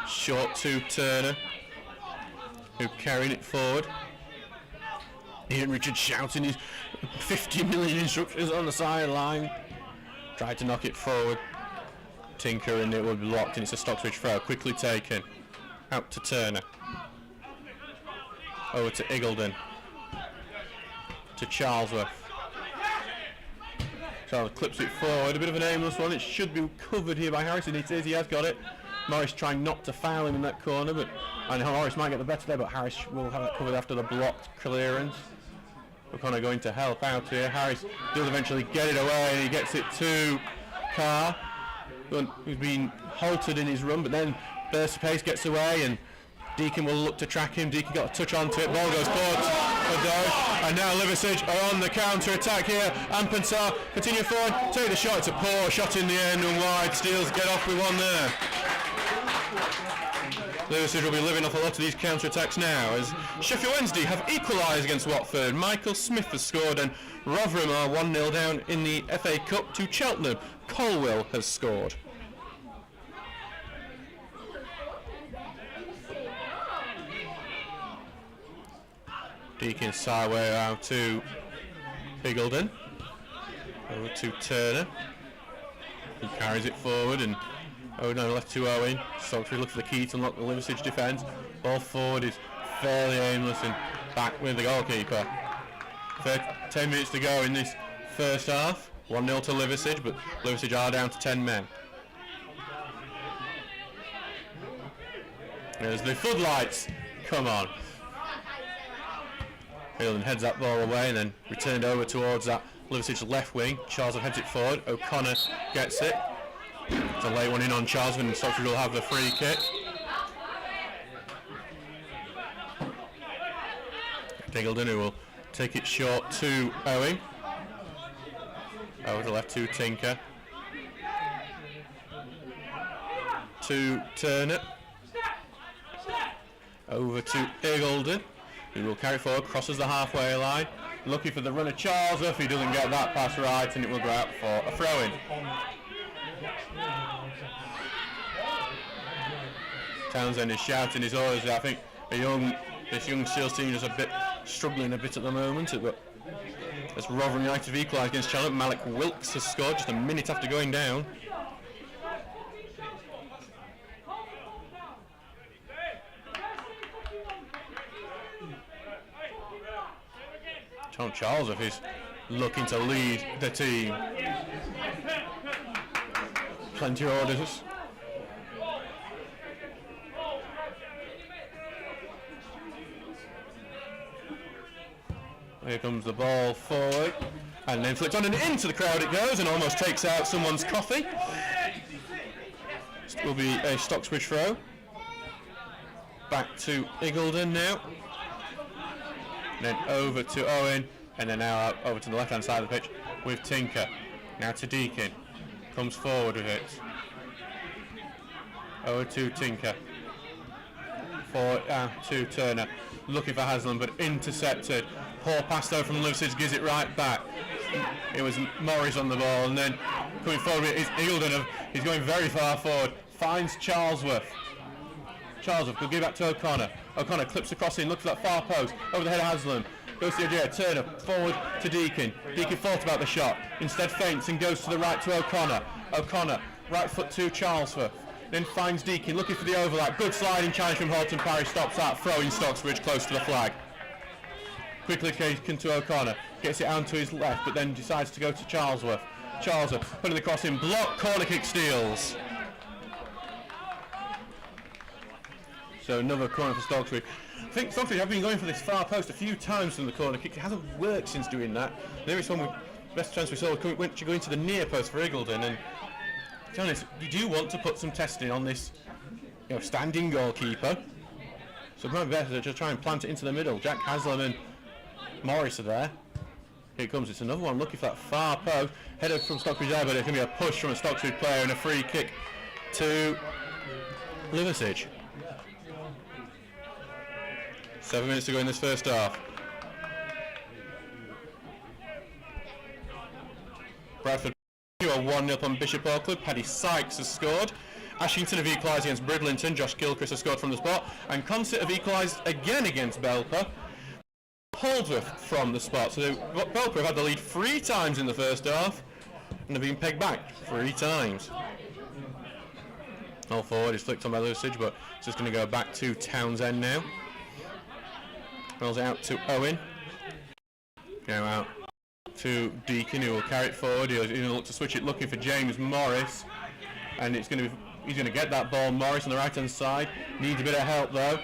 Short to Turner, who carried it forward. Ian Richards shouting his 50 million instructions on the sideline. Tried to knock it forward. Tinker, and it will be blocked, and it's a Stocksbridge throw. Quickly taken. Out to Turner. Over to Eagledon. To Charlesworth. Charlesworth clips it forward. A bit of an aimless one. It should be covered here by Harrison. It is. He has got it. Morris trying not to foul him in that corner, but I know Morris might get the better there, but Harris will have that covered after the blocked clearance. O'Connor going to help out here. Harris does eventually get it away, and he gets it to Carr, who's been halted in his run, but then bursts pace, gets away, and Deacon will look to track him. Deacon got a touch onto it. Ball goes forward for Doe, and now Liversedge are on the counter attack here. Ampensar continue forward, take the shot. It's a poor shot in the end and wide. Steels get off with one there. Liversedge will be living off a lot of these counter-attacks now as Sheffield Wednesday have equalised against Watford. Michael Smith has scored, and Rotherham are 1-0 down in the FA Cup to Cheltenham. Colwell has scored. Deakin sideway out to Eagledon. Over to Turner. He carries it forward, and left to Owen. Stocksbridge looks for the key to unlock the Liversedge defence. Ball forward is fairly aimless, and back with the goalkeeper. 10 minutes to go in this first half. 1-0 to Liversedge, but Liversedge are down to 10 men. As the floodlights come on. Eagledon heads that ball away and then returned over towards that Liversedge left wing. Charles heads it forward. O'Connor gets it. It's a late one in on Charles, and Stocksbridge will have the free kick. Eagledon, who will take it short to Owen. Over to left to Tinker. To Turner. Over to Eagledon, who will carry forward, crosses the halfway line. Looking for the runner Charlesworth. He doesn't get that pass right, and it will go out for a throw-in. Townsend is shouting his orders. I think this young Seals team is struggling a bit at the moment. But as Rotherham United have equalised against Cheltenham, Malik Wilkes has scored just a minute after going down. Tom Charlesworth is looking to lead the team. Plenty of orders. Here comes the ball forward, and then flipped on and into the crowd it goes, and almost takes out someone's coffee. It will be a Stocksbridge throw. back to Eagledon now. Then over to Owen, and then now out over to the left-hand side of the pitch with Tinker. Now to Deakin. Comes forward with it. Over to Tinker. Forward to Turner. Looking for Haslam, but intercepted. Poor pass though from Liversedge, gives it right back. It was Morris on the ball, and then coming forward is Eagledon. He's going very far forward. Finds Charlesworth. Charlesworth could give back to O'Connor. O'Connor clips across in, looks for that far post. Over the head of Haslam. Goes to the idea. Turner forward to Deakin. Deakin thought about the shot. Instead feints and goes to the right to O'Connor. O'Connor, right foot to Charlesworth. Then finds Deakin, looking for the overlap. Good sliding challenge from Horton Parry. Stops that. Throwing Stocksbridge close to the flag. Quickly taken to O'Connor. Gets it down to his left, but then decides to go to Charlesworth. Charlesworth putting the cross in. Block. Corner kick steals. So another corner for Stocksbridge. I think Stocksbridge have been going for this far post a few times from the corner kick. It hasn't worked since doing that. Maybe it's one with best chance we saw went to go into the near post for Eagledon. And to be honest, you do want to put some testing on this, standing goalkeeper. So it might be better to just try and plant it into the middle. Jack Haslam and Morris are there. Here it comes. It's another one looking for that far post. Header from Stocksbridge there, but it's going to be a push from a Stocksbridge player and a free kick to Liversedge. 7 minutes to go in this first half. Bradford are 1-0 on Bishop Auckland. Paddy Sykes has scored. Ashington have equalised against Bridlington. Josh Gilchrist has scored from the spot. And Consett have equalised again against Belper. Holdsworth from the spot. So Belper have had the lead 3 times in the first half and have been pegged back 3 times. All forward is flicked on by Liversedge, but it's just going to go back to Townsend now. Rolls it out to Owen. Now out to Deakin, who will carry it forward. He's going to look to switch it, looking for James Morris, and he's going to get that ball. Morris on the right hand side needs a bit of help though.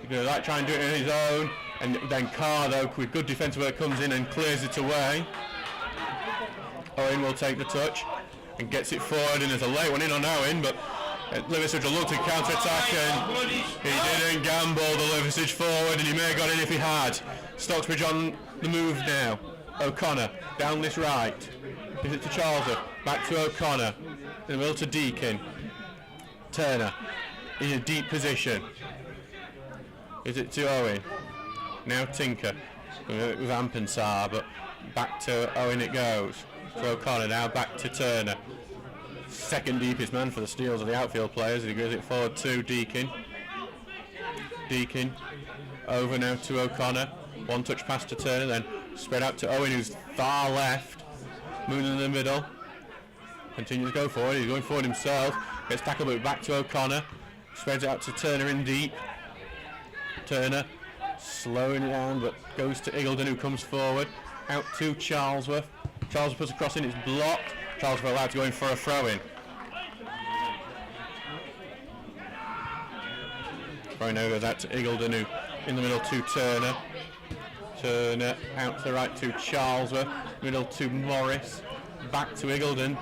He's going to try and do it on his own, and then Carr though with good defensive work comes in and clears it away. Owen will take the touch and gets it forward, and there's a late one in on Owen, but Liversedge will look to counter-attack, and he didn't gamble the Liversedge forward, and he may have got in if he had. Stocksbridge on the move now. O'Connor down this right. Is it to Charlesworth? Back to O'Connor. In the middle to Deakin. Turner in a deep position. Is it to Owen? Now Tinker with Ampensar, but back to Owen it goes. To O'Connor now, back to Turner. Second deepest man for the steals of the outfield players. He goes it forward to Deakin. Deakin over now to O'Connor. One touch pass to Turner, then spread out to Owen, who's far left. Moving in the middle. Continues to go forward. He's going forward himself. Gets tackled, but back to O'Connor. Spreads it out to Turner in deep. Turner slowing it down, but goes to Eagledon, who comes forward. Out to Charlesworth. Charlesworth puts a cross in. It's blocked. Charlesworth allowed to go in for a throw-in. Throw now goes out to Eagledon, who in the middle to Turner. Turner out to the right to Charlesworth. Middle to Morris. Back to Eagledon.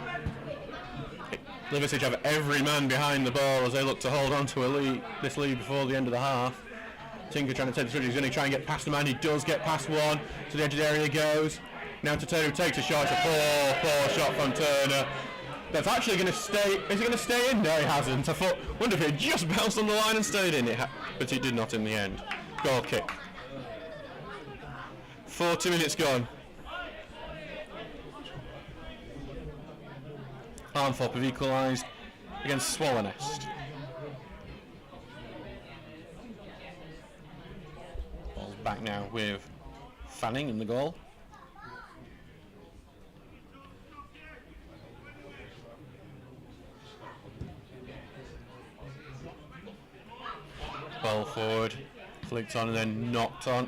Liversedge have every man behind the ball as they look to hold on to this lead before the end of the half. Tinker trying to take the switch. He's going to try and get past the man. He does get past one. To the edge of the area he goes. Now to Turner, who takes a shot. It's a poor shot from Turner. That's actually going to stay. Is it going to stay in? No, it hasn't. I wonder if it just bounced on the line and stayed in. But it did not in the end. Goal kick. 40 minutes gone. Armthorpe have equalised against Swallownest. Ball's back now with Fanning in the goal. Ball forward, flicked on and then knocked on.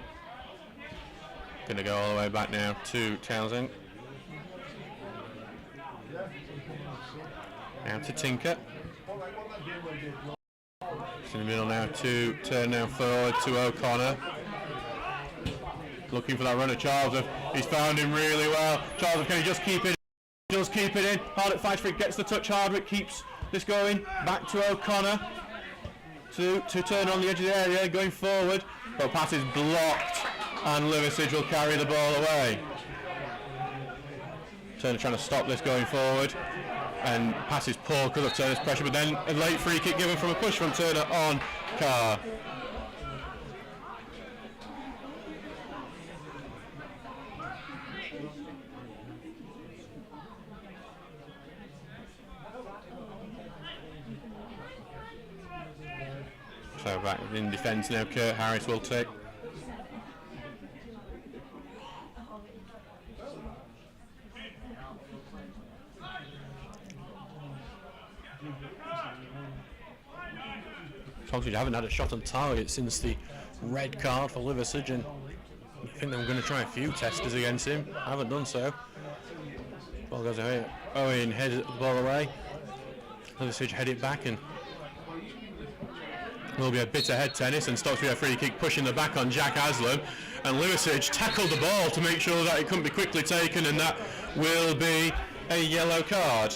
Going to go all the way back now to Townsend. Now to Tinker. It's in the middle now to turn now forward to O'Connor. Looking for that runner, Charlesworth. He's found him really well. Charlesworth, can he just keep it? Does keep it in. Hardwick fights for it, gets the touch. Hardwick keeps this going. Back to O'Connor. to turn on the edge of the area, going forward, but pass is blocked, and Liversedge will carry the ball away. Turner trying to stop this going forward, and pass is poor because of Turner's pressure, but then a late free kick given from a push from Turner on Carr. So back in defence now, Kurt Harris will take. Stocksbridge haven't had a shot on target since the red card for Liversedge, and I think they were going to try a few testers against him. Haven't done so. Ball goes away. Owen heads the ball away. Liversedge head it back, and will be a bit of head tennis, and Stocksbridge a free kick pushing the back on Jack Haslam, and Liversedge tackled the ball to make sure that it couldn't be quickly taken, and that will be a yellow card.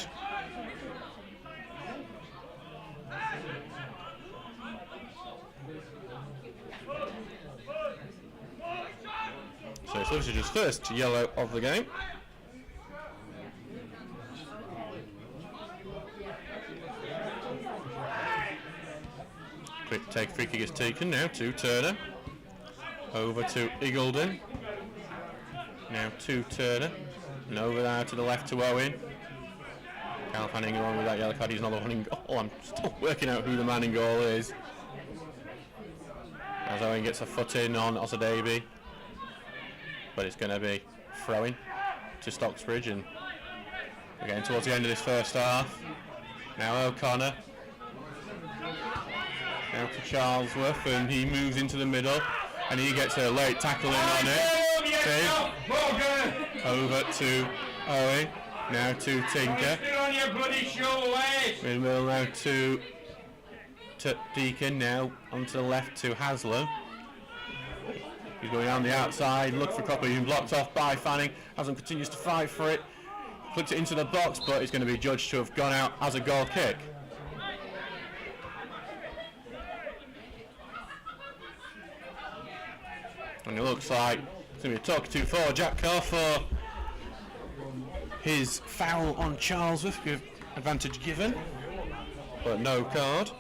So it's Liversedge's first yellow of the game. Quick take, free kick is taken now to Turner. Over to Eagledon. Now to Turner. And over there to the left to Owen. Cal Fanning along with that yellow card. He's not the one in goal. I'm still working out who the man in goal is. As Owen gets a foot in on Osadebe. But it's going to be throwing to Stocksbridge, and we're getting towards the end of this first half. Now O'Connor. Now to Charlesworth, and he moves into the middle, and he gets a late tackle in on it. Over to Owen. Now to Tinker. Middle now to Deacon. Now onto the left to Haslam. He's going down the outside, look for Cropper, he's blocked off by Fanning. Haslam continues to fight for it, flicks it into the box, but it's going to be judged to have gone out as a goal kick. And it looks like it's going to be a talk to for Jack Carr for his foul on Charlesworth, with advantage given, but no card.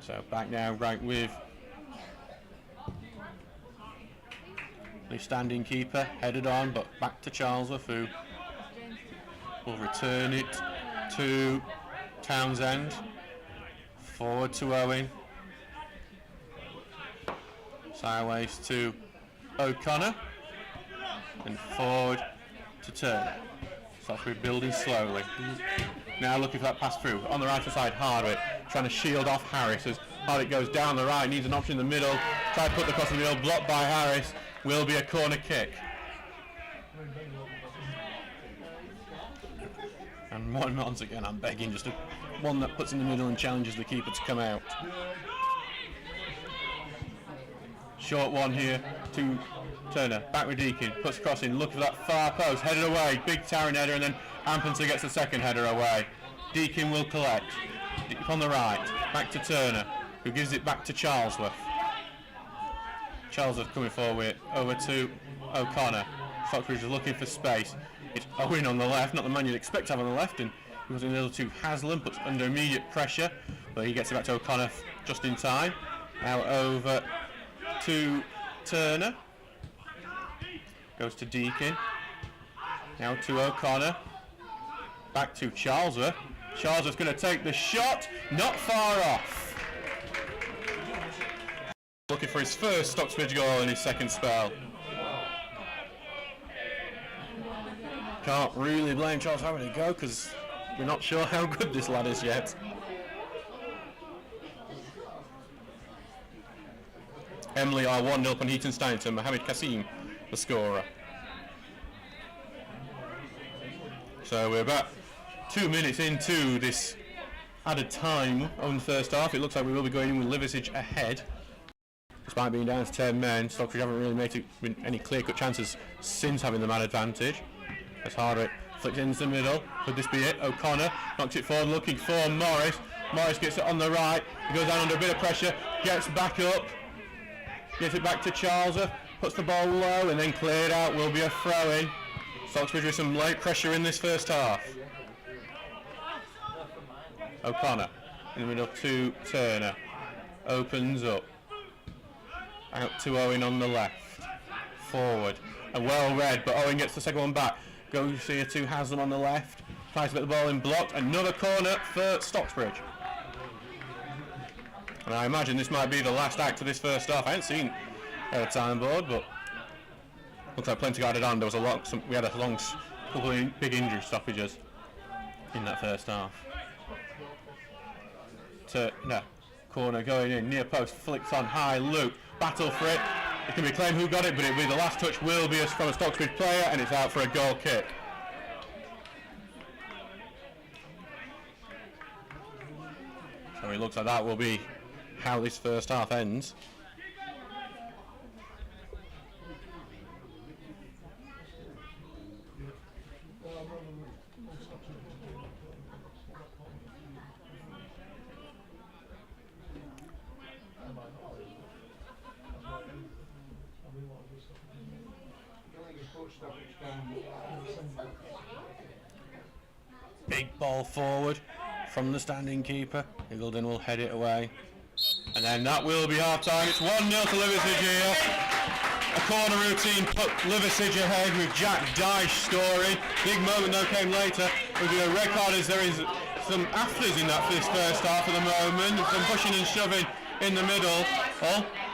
So back now, right with the standing keeper, headed on, but back to Charlesworth, who will return it to Townsend. Forward to Owen. Sideways to O'Connor. And forward to Turner. So we're building slowly. Now looking for that pass through. On the right hand side, Hardwick trying to shield off Harris as Hardwick goes down the right, needs an option in the middle. Try to put the cross in the middle, blocked by Harris. Will be a corner kick. And once again, I'm begging, just one that puts in the middle and challenges the keeper to come out. Short one here to Turner, back with Deacon, puts the cross in, look for that far post, headed away, big towering header, and then Ampenser gets the second header away. Deacon will collect, on the right, back to Turner, who gives it back to Charlesworth. Charlesworth coming forward, over to O'Connor. Stocksbridge is looking for space. It's Owen on the left, not the man you'd expect to have on the left, and he goes in the middle to Haslam, puts under immediate pressure, but he gets it back to O'Connor just in time. Now over to Turner. Goes to Deacon. Now to O'Connor. Back to Charlesworth. Charlesworth's going to take the shot. Not far off. Looking for his first Stocksbridge goal in his second spell. Can't really blame Charles having a go because we're not sure how good this lad is yet. Emily are 1-0 upon Heaton Steinton. Mohamed Kassim, the scorer. So we're about 2 minutes into this added time on the first half. It looks like we will be going in with Liversedge ahead. Despite being down to 10 men, Stockbridge haven't really made any clear-cut chances since having the man advantage. As Hardwick flicks into the middle. Could this be it? O'Connor knocks it forward, looking for Morris. Morris gets it on the right. He goes down under a bit of pressure, gets back up, gets it back to Charleser, puts the ball low, and then cleared out. Will be a throw-in. Stocksbridge with some late pressure in this first half. O'Connor in the middle to Turner. Opens up. Out to Owen on the left. Forward. And well read, but Owen gets the second one back. Goes here to Haslam on the left. Tries to get the ball in blocked. Another corner for Stocksbridge. And I imagine this might be the last act of this first half. I haven't seen a time board, but looks like plenty got added on. There was we had a long couple of big injury stoppages in that first half. Corner going in, near post, flicks on high, Luke, battle for it. It can be claimed who got it, but it'll be the last touch will be from a Stocksbridge player, and it's out for a goal kick. So it looks like that will be how this first half ends. Big ball forward from the standing keeper. Higgledon will head it away. And then that will be half time. It's 1-0 to Liversedge here. A corner routine put Liversedge ahead with Jack Dyche scoring. Big moment though came later. It will be a red card as there is some afters in this first half at the moment. Some pushing and shoving in the middle.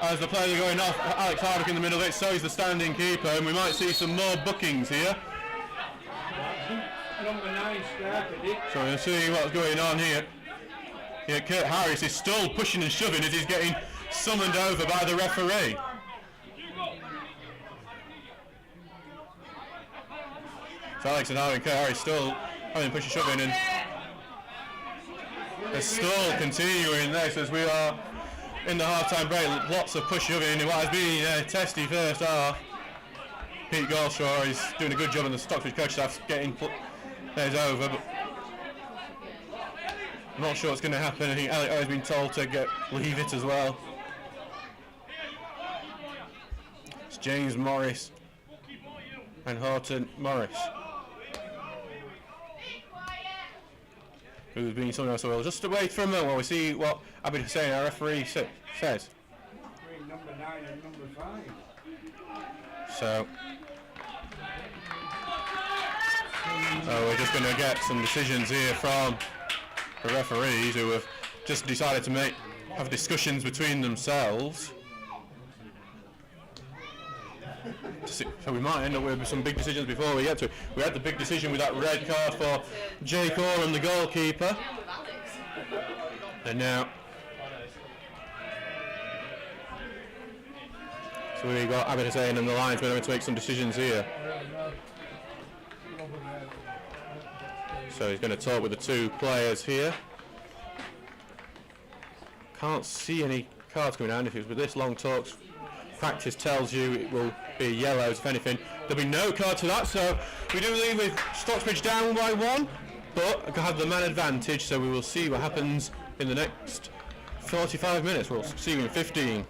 As the players are going off, Alex Hardwick in the middle of it, so is the standing keeper, and we might see some more bookings here. Number 9 started it. So we'll see what's going on here. Yeah, Kurt Harris is still pushing and shoving as he's getting summoned over by the referee. So Alex and Kurt Harris still having push and shoving, and they're still continuing this as we are in the half-time break. Lots of push shoving in what has been a testy first half. Pete Goldstraw is doing a good job, and the Stocksbridge coach staff's getting theirs over, but I'm not sure what's going to happen. I think Alec has been told to leave it as well. It's James Morris and Horton Morris, who's been something else. So we'll just wait for a moment while we see what Abid Hussain, our referee, says. Between number 9 and number 5. So we're just going to get some decisions here from the referees, who have just decided to have discussions between themselves. So we might end up with some big decisions before we get to it. We had the big decision with that red card for Jake Oram, the goalkeeper. And now, so we've got Abid Hussain and the linesman having to make some decisions here. So he's going to talk with the two players here. Can't see any cards coming down. If it was with this long talks, practice tells you it will be yellows, if anything. There'll be no card to that, so we do leave with Stocksbridge down by 1, but have the man advantage, so we will see what happens in the next 45 minutes. We'll see you in 15.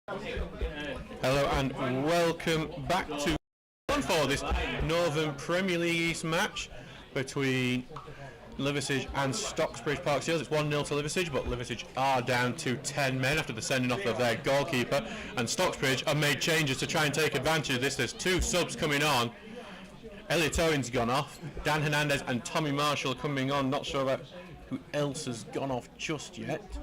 Hello and welcome back to for this Northern Premier League East match between Liversedge and Stocksbridge Park Steels. It's 1-0 to Liversedge, but Liversedge are down to 10 men after the sending off of their goalkeeper, and Stocksbridge have made changes to try and take advantage of this. There's 2 subs coming on. Elliot Owen's gone off, Dan Hernandez and Tommy Marshall coming on. Not sure about who else has gone off just yet.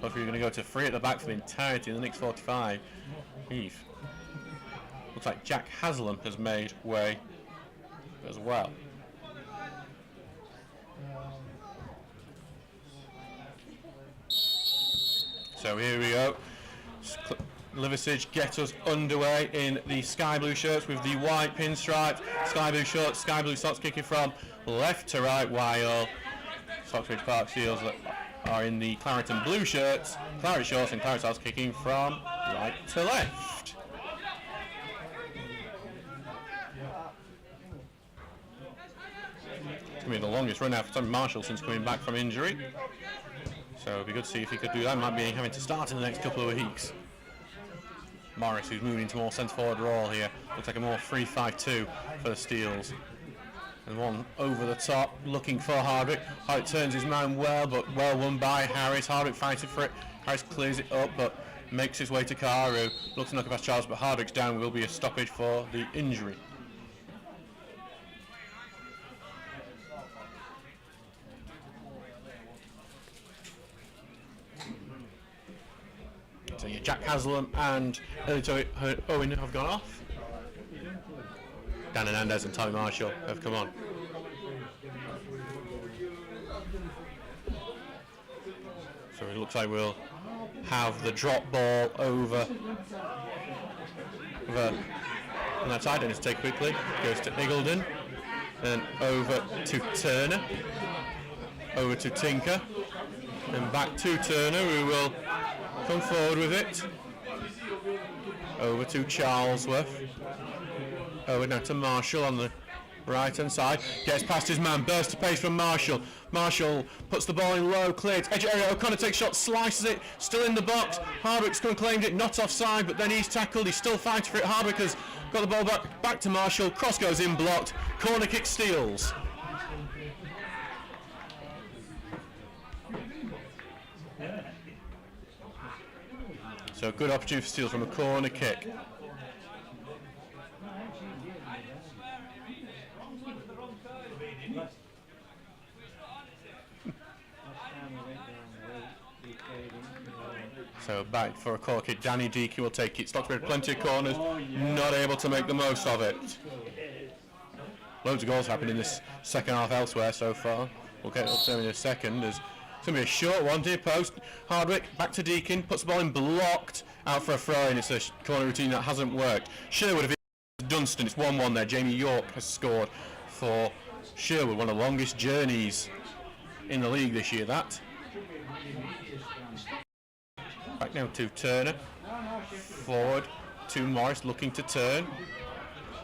We're going to go to 3 at the back for the entirety of the next 45. Eve. Looks like Jack Haslam has made way as well. So here we go. Liversedge get us underway in the sky blue shirts with the white pinstripes, sky blue shorts, sky blue socks, kicking from left to right, while Stocksbridge Park Steels are in the claret and blue shirts, claret shorts and claret socks, kicking from right to left. It's going to be the longest run out for Tommy Marshall since coming back from injury. So it'd be good to see if he could do that. Might be having to start in the next couple of weeks. Morris, who's moving into more centre-forward role here. Looks like a more 3-5-2 for the Steels. And one over the top, looking for Hardwick. Hardwick turns his man well, but well won by Harris. Hardwick fighting for it. Harris clears it up, but makes his way to Karu. Looks to knock it past Charles, but Hardwick's down. Will be a stoppage for the injury. So yeah, Jack Haslam and Elliot Owen have gone off. Dan Hernandez and Tommy Marshall have come on. So it looks like we'll have the drop ball over on that side, and it's taken quickly. Goes to Iggulden, then over to Turner, over to Tinker, and back to Turner, who will come forward with it. Over to Charlesworth. Over now to Marshall on the right hand side. Gets past his man, burst of pace from Marshall. Marshall puts the ball in low, cleared. Edge area, O'Connor takes shot, slices it, still in the box. Hardwick's come and claimed it, not offside, but then he's tackled. He's still fighting for it. Hardwick has got the ball back to Marshall. Cross goes in, blocked. Corner kick Steels. So good opportunity for Steels from a corner kick. So back for a corner kick. Danny Deaky will take it. Stocksbridge plenty of corners, not able to make the most of it. Loads of goals happened in this second half elsewhere so far. We'll get up there in a second. It's going to be a short one, near post. Hardwick back to Deakin, puts the ball in, blocked, out for a throw, and it's a corner routine that hasn't worked. Sherwood have Dunstan, it's 1-1 there. Jamie York has scored for Sherwood, one of the longest journeys in the league this year, that. Back now to Turner, forward to Morris, looking to turn,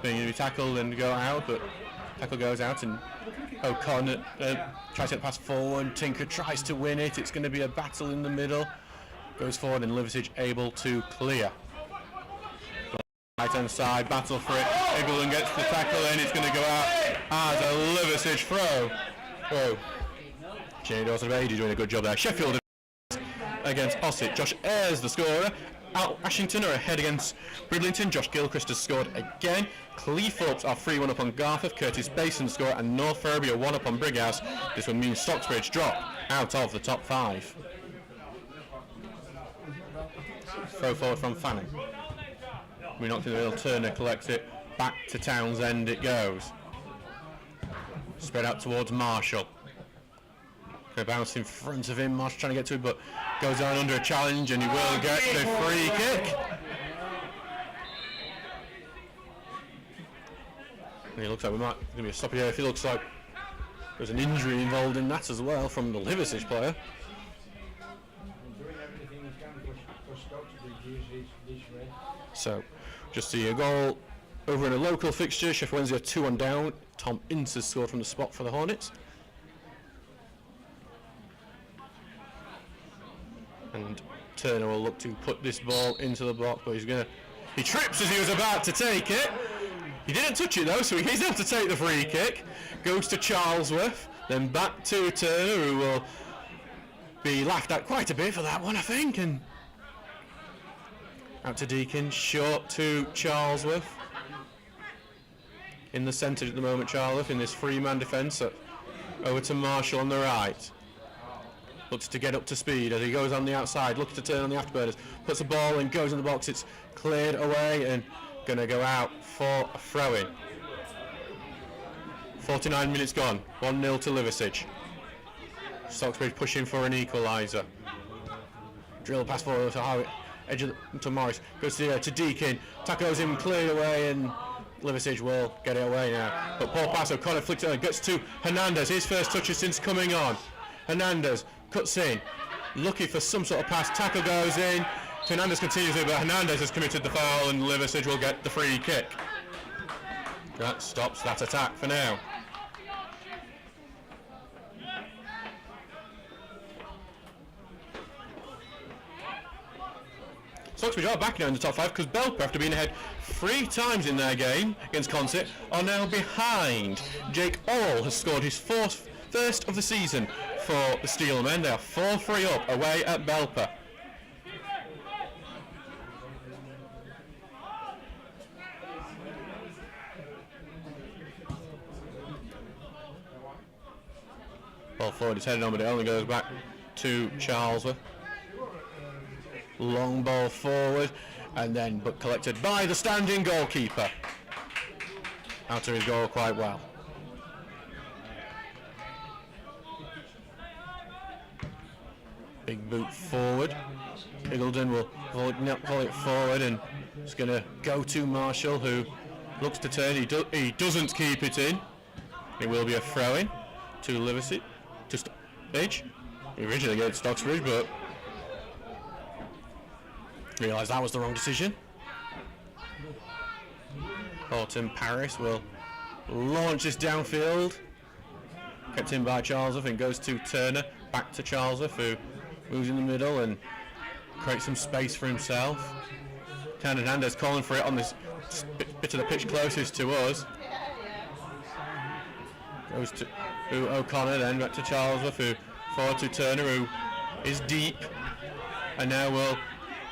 being to be tackled and go out, but tackle goes out, and O'Connor tries to get past forward. Tinker tries to win it. It's going to be a battle in the middle. Goes forward, and Liversedge able to clear. Right hand side, battle for it. Eggleton gets the tackle, and it's going to go out as a Liversedge throw. Whoa. Jamie Dawson-Beatty doing a good job there. Sheffield against Ossett. Josh Ayres the scorer. Ashington are ahead against Bridlington. Josh Gilchrist has scored again. Cleethorpes are 3-1 up on Garforth. Curtis Basin score, and North Ferriby are 1 up on Brighouse. This one means Stocksbridge drop out of the top 5. Throw forward from Fanning. We knocked in the middle. Turner collects it. Back to Townsend it goes. Spread out towards Marshall. Going to bounce in front of him. Marshall trying to get to it, but goes down under a challenge, and he will get the free kick. And it looks like we might going to be a stoppage here. If it looks like there's an injury involved in that as well from the Liversedge player. So, just see a goal over in a local fixture. Sheffield Wednesday are 2-1 down. Tom Ince has scored from the spot for the Hornets. And Turner will look to put this ball into the box, but he trips as he was about to take it. He didn't touch it though, so he is able to take the free kick. Goes to Charlesworth, then back to Turner, who will be laughed at quite a bit for that one, I think. And out to Deakin, short to Charlesworth. In the centre at the moment, Charlesworth in this three-man defence. Over to Marshall on the right. Looks to get up to speed as he goes on the outside, looks to turn on the afterburners, puts the ball in, goes in the box, it's cleared away and going to go out for a throw-in. 49 minutes gone, 1-0 to Liversedge. Stocksbridge pushing for an equaliser. Drill pass forward to Howitt, edge of to Morris, goes to Deakin, tackles him, cleared away, and Liversedge will get it away now. But poor pass, O'Connor flicks it on, gets to Hernandez, his first touches since coming on. Hernandez cuts in, looking for some sort of pass, tackle goes in, Hernandez continues it, but Hernandez has committed the foul and Liversedge will get the free kick. That stops that attack for now. Stocksbridge are back now in the top 5 because Belper, after being ahead 3 times in their game against Consett, are now behind. Jake Orrell has scored his first of the season for the Steelmen. They are 4-3 up away at Belper. Ball forward, it's headed on, but it only goes back to Charlesworth. Long ball forward, and then but collected by the standing goalkeeper. Out to his goal quite well. Big boot forward. Iggledon will pull it forward, and it's going to go to Marshall, who looks to turn. He doesn't keep it in. It will be a throw-in to Liversedge. To Stocksbridge. He originally gave it to Stocksbridge, but realised that was the wrong decision. Horton Paris will launch this downfield. Kept in by Charlesworth and goes to Turner. Back to Charlesworth, who moves in the middle and creates some space for himself. Hernandez calling for it on this bit of the pitch closest to us. Goes to O'Connor, then back to Charlesworth, who forward to Turner, who is deep, and now will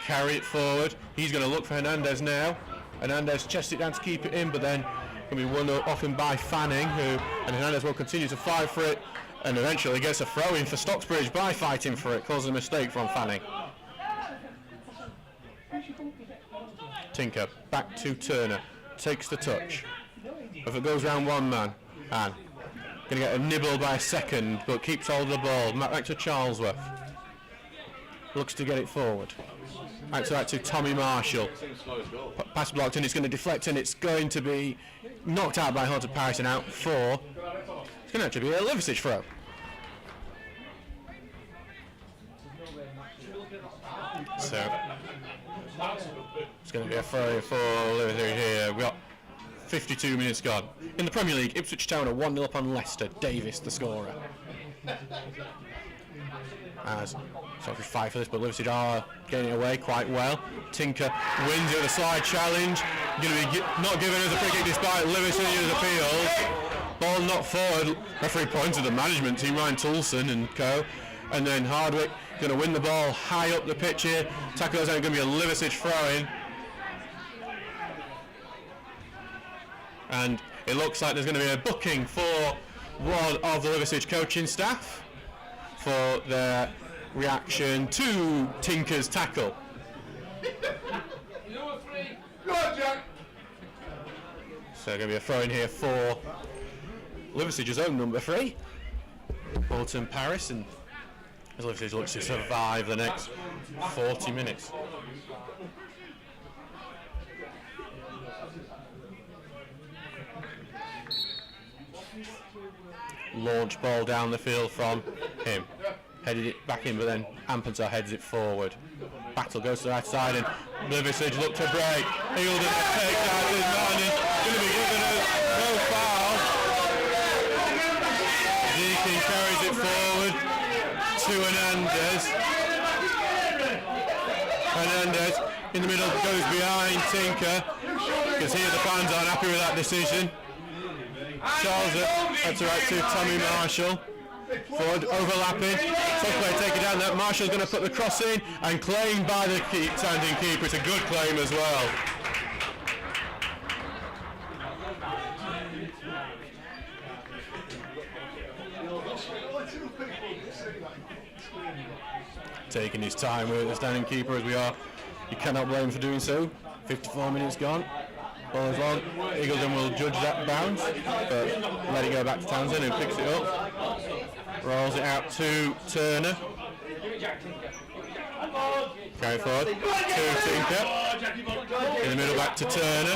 carry it forward. He's going to look for Hernandez now. Hernandez chests it down to keep it in, but then can be won off him by Fanning, and Hernandez will continue to fight for it, and eventually gets a throw-in for Stocksbridge by fighting for it, causing a mistake from Fanning. Tinker back to Turner, takes the touch. If it goes round one man, and going to get a nibble by a second, but keeps hold of the ball. Back to Charlesworth. Looks to get it forward. Out to Tommy Marshall. Pass blocked, and it's going to deflect, and it's going to be knocked out by Horton Paris and out for. It's going to actually be a Liversedge throw. So it's going to be a throw for Liversedge here. We've got 52 minutes gone. In the Premier League, Ipswich Town are 1-0 up on Leicester. Davis, the scorer. As Stocksbridge fight for this, but Liversedge are getting it away quite well. Tinker wins the other side challenge. Going to be not given as a free kick despite Liversedge's appeals. Ball knocked forward. Referee points to the management team, Ryan Toulson and co. And then Hardwick going to win the ball high up the pitch here. Tackle is going to be a Liversedge throw-in. And it looks like there's going to be a booking for one of the Liversedge coaching staff for their reaction to Tinker's tackle. So going to be a throw in here for Liversedge's own number 3, Horton Paris, and as Liversedge looks to survive the next 40 minutes. Launch ball down the field from him. Headed it back in, but then Ampensar heads it forward. Battle goes to the right side, and Liversedge look to break. Eagledon takes out his man, and going to be given a no foul. Deakin carries it forward to Hernandez. in the middle, goes behind Tinker. Because here the fans aren't happy with that decision. Charles that's right to Tommy Marshall. Forward overlapping. Stocksbridge take it down there. Marshall's going to put the cross in and claimed by the standing keeper. It's a good claim as well. Taking his time with the standing keeper as we are. You cannot blame him for doing so. 54 minutes gone. Ball is long. Eagledon will judge that bounce, but let it go back to Townsend, who picks it up. Rolls it out to Turner. Carry forward to Tinker. In the middle back to Turner,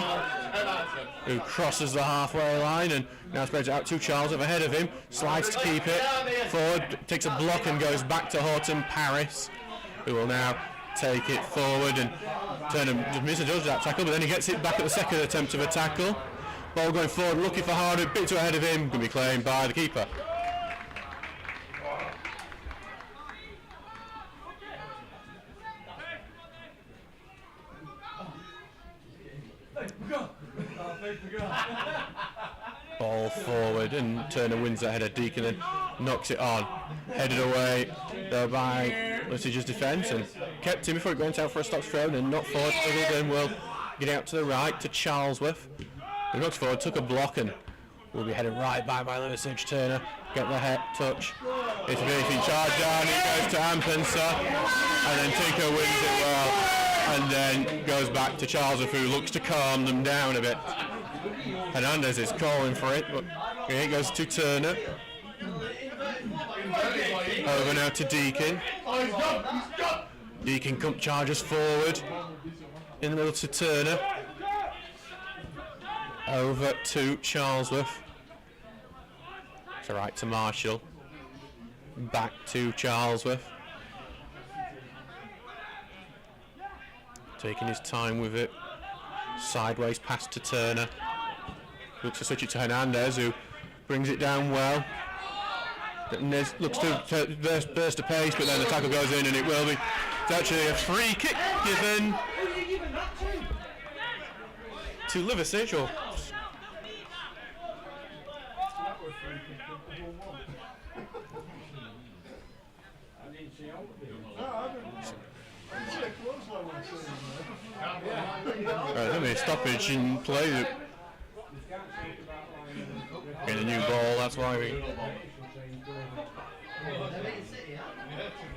who crosses the halfway line and now spreads it out to Charles ahead of him. Slides to keep it. Forward, takes a block and goes back to Horton Paris, who will now take it forward, and Turner just misjudged that tackle, but then he gets it back at the second attempt of a tackle. Ball going forward, looking for Harder, bit too ahead of him, going to be claimed by the keeper. Ball forward, and Turner wins that header. Deacon then knocks it on, headed away there by Liversedge's defence, and kept him before it went out for a stop throw, and not forward. Eagledon will get out to the right to Charlesworth. He knocks forward, took a block, and will be headed right by Liversedge. Turner get the head touch. It's a beefy charge down. It goes to Ampensa, and then Tinker wins it well, and then goes back to Charlesworth, who looks to calm them down a bit. Hernandez is calling for it, but here it goes to Turner. Over now to Deacon. Deacon charges forward. In the middle to Turner. Over to Charlesworth. So right to Marshall. Back to Charlesworth. Taking his time with it. Sideways pass to Turner. Looks to switch it to Hernandez, who brings it down well. Hernandez looks to burst a pace, but then the tackle goes in, and it will be. It's actually a free kick given to Liversedge. Or there'll be a stoppage in play. Getting a new ball, that's why we...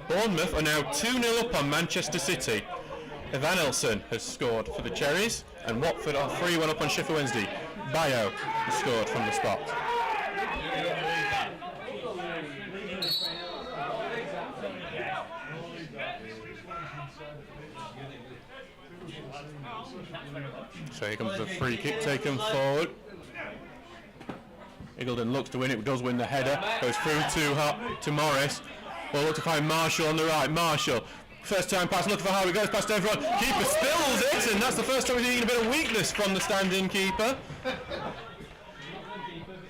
Bournemouth are now 2-0 up on Manchester City. Evan Elson has scored for the Cherries, and Watford are 3-1 up on Sheffield Wednesday. Bayo has scored from the spot. So here comes the free kick taken forward. Eagledon looks to win it, does win the header, goes through to Morris. Well, look to find Marshall on the right. Marshall, first time pass, looking for how it goes past everyone. Keeper spills it, and that's the first time we've seen a bit of weakness from the standing keeper.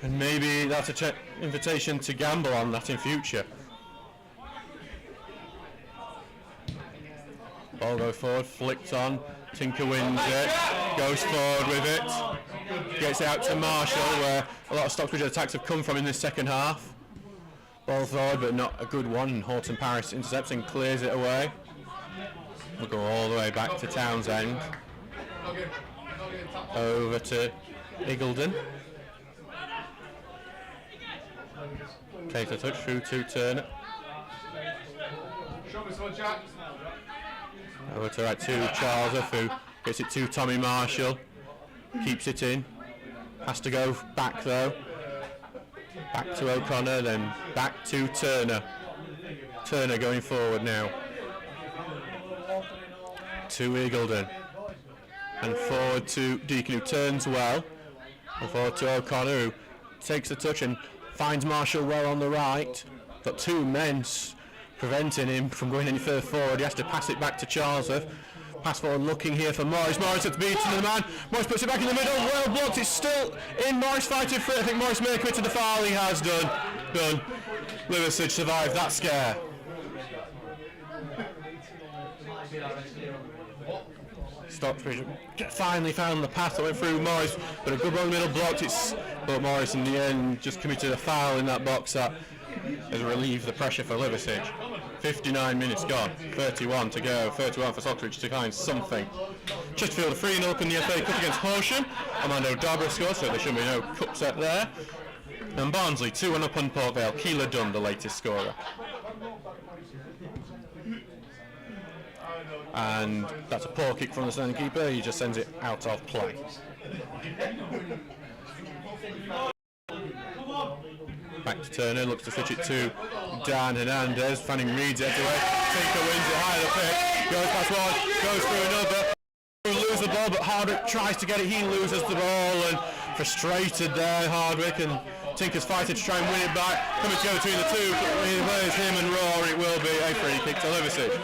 And maybe that's an invitation to gamble on that in future. Ball goes forward, flicked on. Tinker wins it, goes forward with it, gets it out to Marshall, where a lot of Stocksbridge attacks have come from in this second half. Ball forward, but not a good one. Horton Paris intercepts and clears it away. We'll go all the way back to Townsend. Over to Eagledon. Takes a touch through to Turner. Over to right to Charlesworth, who gets it to Tommy Marshall. Keeps it in. Has to go back though. Back to O'Connor, then back to Turner. Turner going forward now. To Eagledon. And forward to Deacon, who turns well. And forward to O'Connor, who takes the touch and finds Marshall well on the right. Got two men preventing him from going any further forward. He has to pass it back to Charlesworth. Pass forward looking here for Morris. Morris has beaten the man. Morris puts it back in the middle. Well blocked. It's still in. Morris fighting for it. I think Morris may have committed the foul. He has done. Liversedge survived that scare. Stocksbridge finally found the pass that went through Morris, but a good ball in the middle blocked it. But Morris in the end just committed a foul in that box that has relieved the pressure for Liversedge. 59 minutes gone, 31 to go, 31 for Stocksbridge to find something. Chesterfield 3-0 up in the FA Cup against Horsham. Armando Dabra scored, so there should be no cup set there. And Barnsley 2-1 up on Port Vale. Keeler Dunn, the latest scorer. And that's a poor kick from the standing keeper. He just sends it out of play. Back to Turner, looks to switch it to Dan Hernandez. Fanning reads it away. Tinker wins it high the pitch. Goes past one, goes through another. Loses the ball, but Hardwick tries to get it. He loses the ball, and frustrated there, Hardwick, and Tinker's fighting to try and win it back. Coming together between the two, where's him and Raw? It will be a free kick to Liversedge.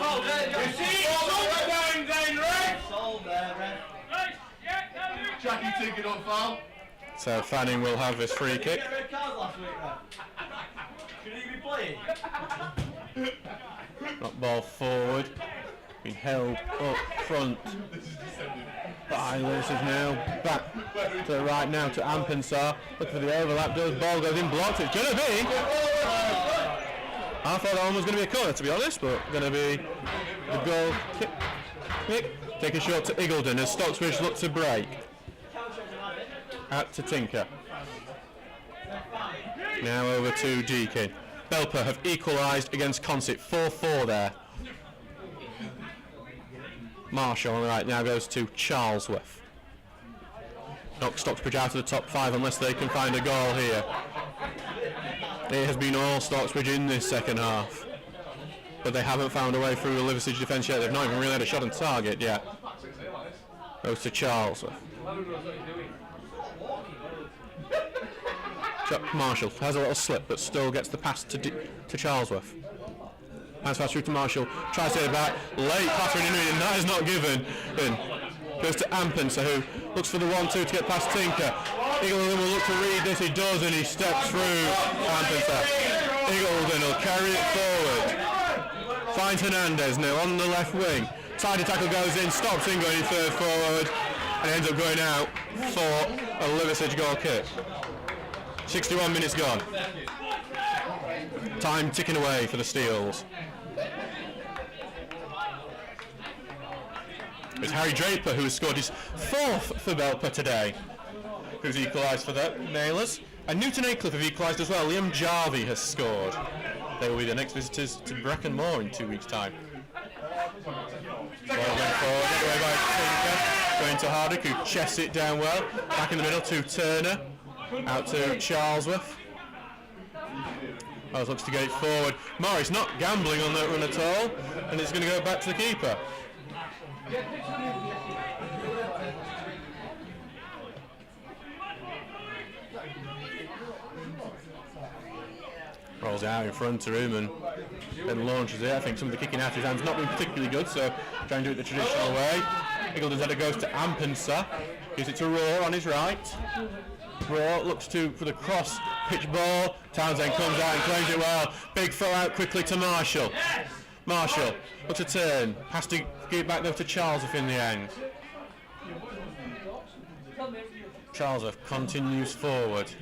Jackie Tinker on foul. So Fanning will have his free kick. Should he be playing? Not ball forward. Being held up front by Liversedge now. Back to the right now to Ampensar. Looking for the overlap. Does ball goes in, blocked. It's going to be. I thought that one was going to be a corner, to be honest, but going to be the goal kick. Take a shot to Iggulden as Stocksbridge look to break. Out to Tinker. Now over to Deakin. Belper have equalised against Consett. 4-4 there. Marshall on the right now goes to Charlesworth. Knocks Stocksbridge out of the top 5 unless they can find a goal here. It has been all Stocksbridge in this second half, but they haven't found a way through the Liversedge defence yet. They've not even really had a shot on target yet. Goes to Charlesworth. Marshall has a little slip but still gets the pass to Charlesworth. Hands pass through to Marshall, tries to get it back, late pass in, and that is not given. In goes to Ampensar, who looks for the 1-2 to get past Tinker. Iggulden will look to read this, he does, and he steps through Ampensar. Iggulden will carry it forward. Finds Hernandez now on the left wing. Tidy tackle goes in, stops him going third forward, and ends up going out for a Liversedge goal kick. 61 minutes gone. Time ticking away for the Steels. It's Harry Draper who has scored his 4th for Belper today, who's equalised for the Nailers. And Newton Aycliffe have equalised as well. Liam Jarvie has scored. They will be the next visitors to Brecon Moor in 2 weeks' time. Ball going forward, away by Tinker. Going to Hardwick, who chests it down well. Back in the middle to Turner. Out to Charlesworth. Looks to get it forward. Morris not gambling on that run at all, and it's going to go back to the keeper. Rolls out in front of him and then launches it. I think some of the kicking out of his hands not been particularly good, so try and do it the traditional way. Iggulden's header goes to Ampensar. Gives it to Raw on his right. Raw looks for the cross pitch ball. Townsend comes out and claims it well. Big throw out quickly to Marshall. Marshall looks a turn. Has to give it back though to Charlesworth in the end. Charlesworth continues forward.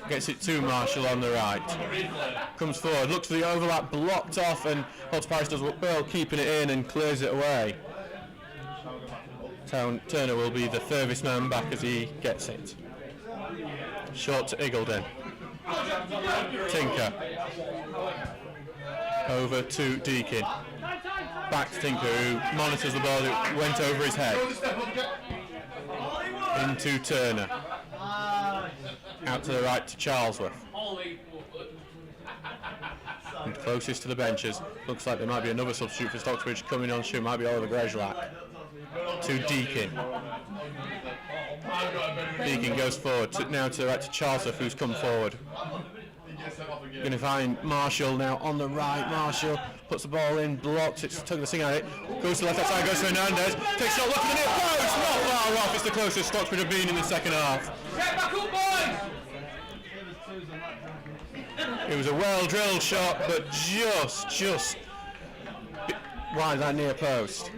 Gets it to Marshall on the right. Comes forward, looks for the overlap, blocked off, and Holtz Paris does well keeping it in and clears it away. Turner will be the furthest man back as he gets it. Short to Iggulden. Tinker. Over to Deakin. Back to Tinker, who monitors the ball that went over his head. Into Turner. Out to the right to Charlesworth. And closest to the benches. Looks like there might be another substitute for Stocksbridge coming on soon. Might be Oliver Grejlak. To Deakin. Deakin goes forward, now to the right to Charlesworth, who's come forward. Going to find Marshall now on the right. Marshall puts the ball in, blocks, it's took the thing at it, goes to the left side, goes to Hernandez, takes a shot, look at the near post, not far off, it's the closest Stocksbridge have been in the second half. Get back up, boys! It was a well-drilled shot, but just wide that near post.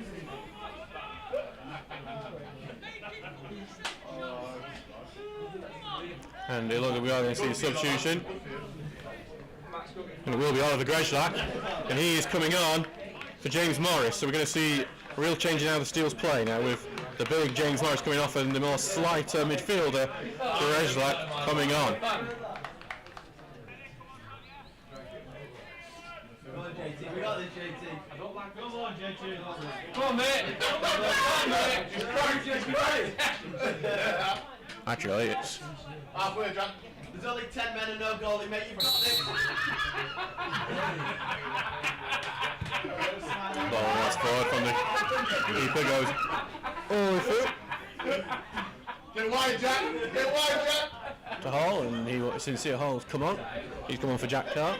And it looks like we are going to see a substitution. And it will be Oliver Grejlak. And he is coming on for James Morris. So we're going to see a real change in how the Steels play now, with the big James Morris coming off and the more slighter midfielder Grejlak coming on. We got this, JT. Come on, JT. Come on, mate. Come on, mate. Just practice. Actually, it's Halfway, Jack. There's only 10 men and no goalie, mate. You've got this. ball that's forward from the keeper goes through. Get wide, Jack. Get wide, Jack. To Hall, and he Sincere Hall's come on. He's come on for Jack Carr.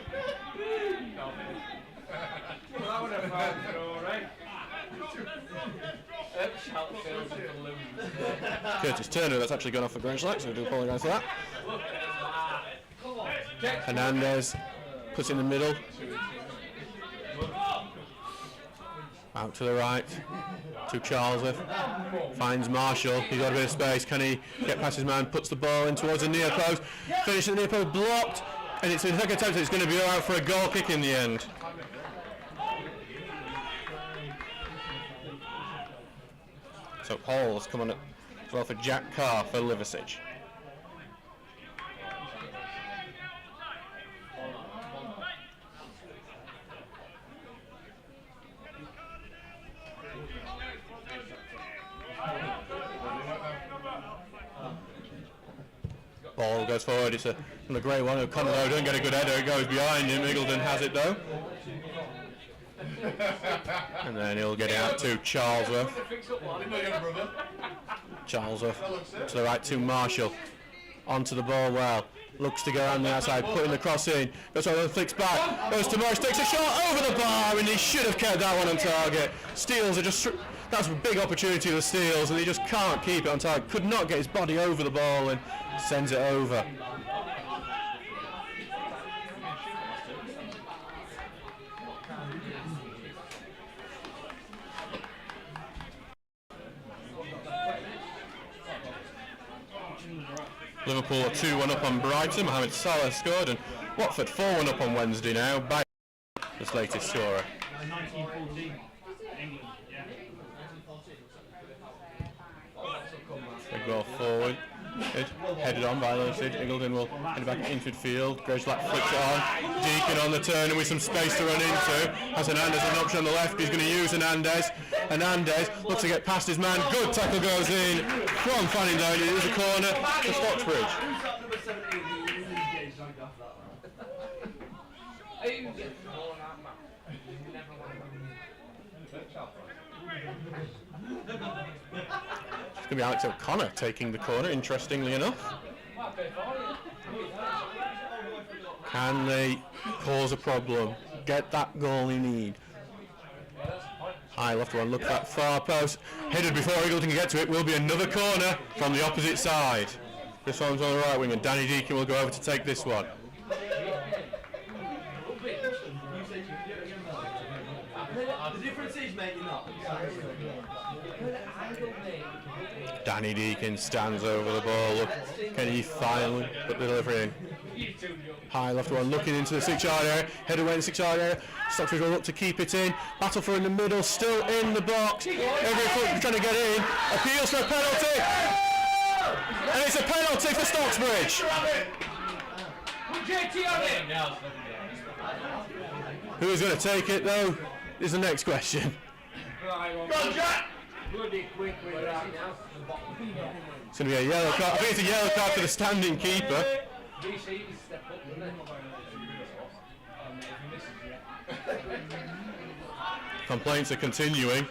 Curtis Turner, that's actually gone off for Grejlak, so I do apologise for that. Hernandez puts in the middle. Out to the right to Charlesworth. Finds Marshall. He's got a bit of space. Can he get past his man? Puts the ball in towards the near post. Finishes the near post, blocked. And it's a second attempt. It's going to be all out for a goal kick in the end. So Hall's come on as well for Jack Carr for Liversedge. Ball goes forward. It's a great one. O'Connor though doesn't get a good header. It goes behind him. Eagleton has it though. And then he'll get it out to Charlesworth. Charlesworth to the right to Marshall. Onto the ball well. Looks to go around the outside, putting the cross in. Goes over, flicks back. Goes to Morris, takes a shot over the bar, and he should have kept that one on target. Steels are just... That's a big opportunity for the Steels, and he just can't keep it on target. Could not get his body over the ball and sends it over. Liverpool are 2-1 up on Brighton. Mohamed Salah scored, and Watford 4-1 up on Wednesday now by this latest scorer. 1914, England, yeah. Big ball forward. Headed on by Liversedge. Eagleton will head back into midfield. Grejlak flicks it on. Deacon on the turn and with some space to run into. Has Hernandez an option on the left. He's going to use Hernandez. Hernandez looks to get past his man. Good tackle goes in from Fanning down. It is a corner for Stocksbridge. It's going to be Alex O'Connor taking the corner, interestingly enough. Can they cause a problem? Get that goal they need. High left one, look at that far post. Headed before Eagleton can get to it. Will be another corner from the opposite side. This one's on the right wing and Danny Deacon will go over to take this one. The difference is, mate, you're not. Danny Deacon stands over the ball. Look, can he finally put the delivery in? High left one, looking into the 6-yard area. Header went in the 6-yard area. Stocksbridge will look to keep it in. Battle for in the middle, still in the box. Every foot trying to get in. Appeals for a penalty. And it's a penalty for Stocksbridge. Who is going to take it though? Is the next question. Go on, Jack! It's going to be a yellow card. I think it's a yellow card for the standing keeper. Complaints are continuing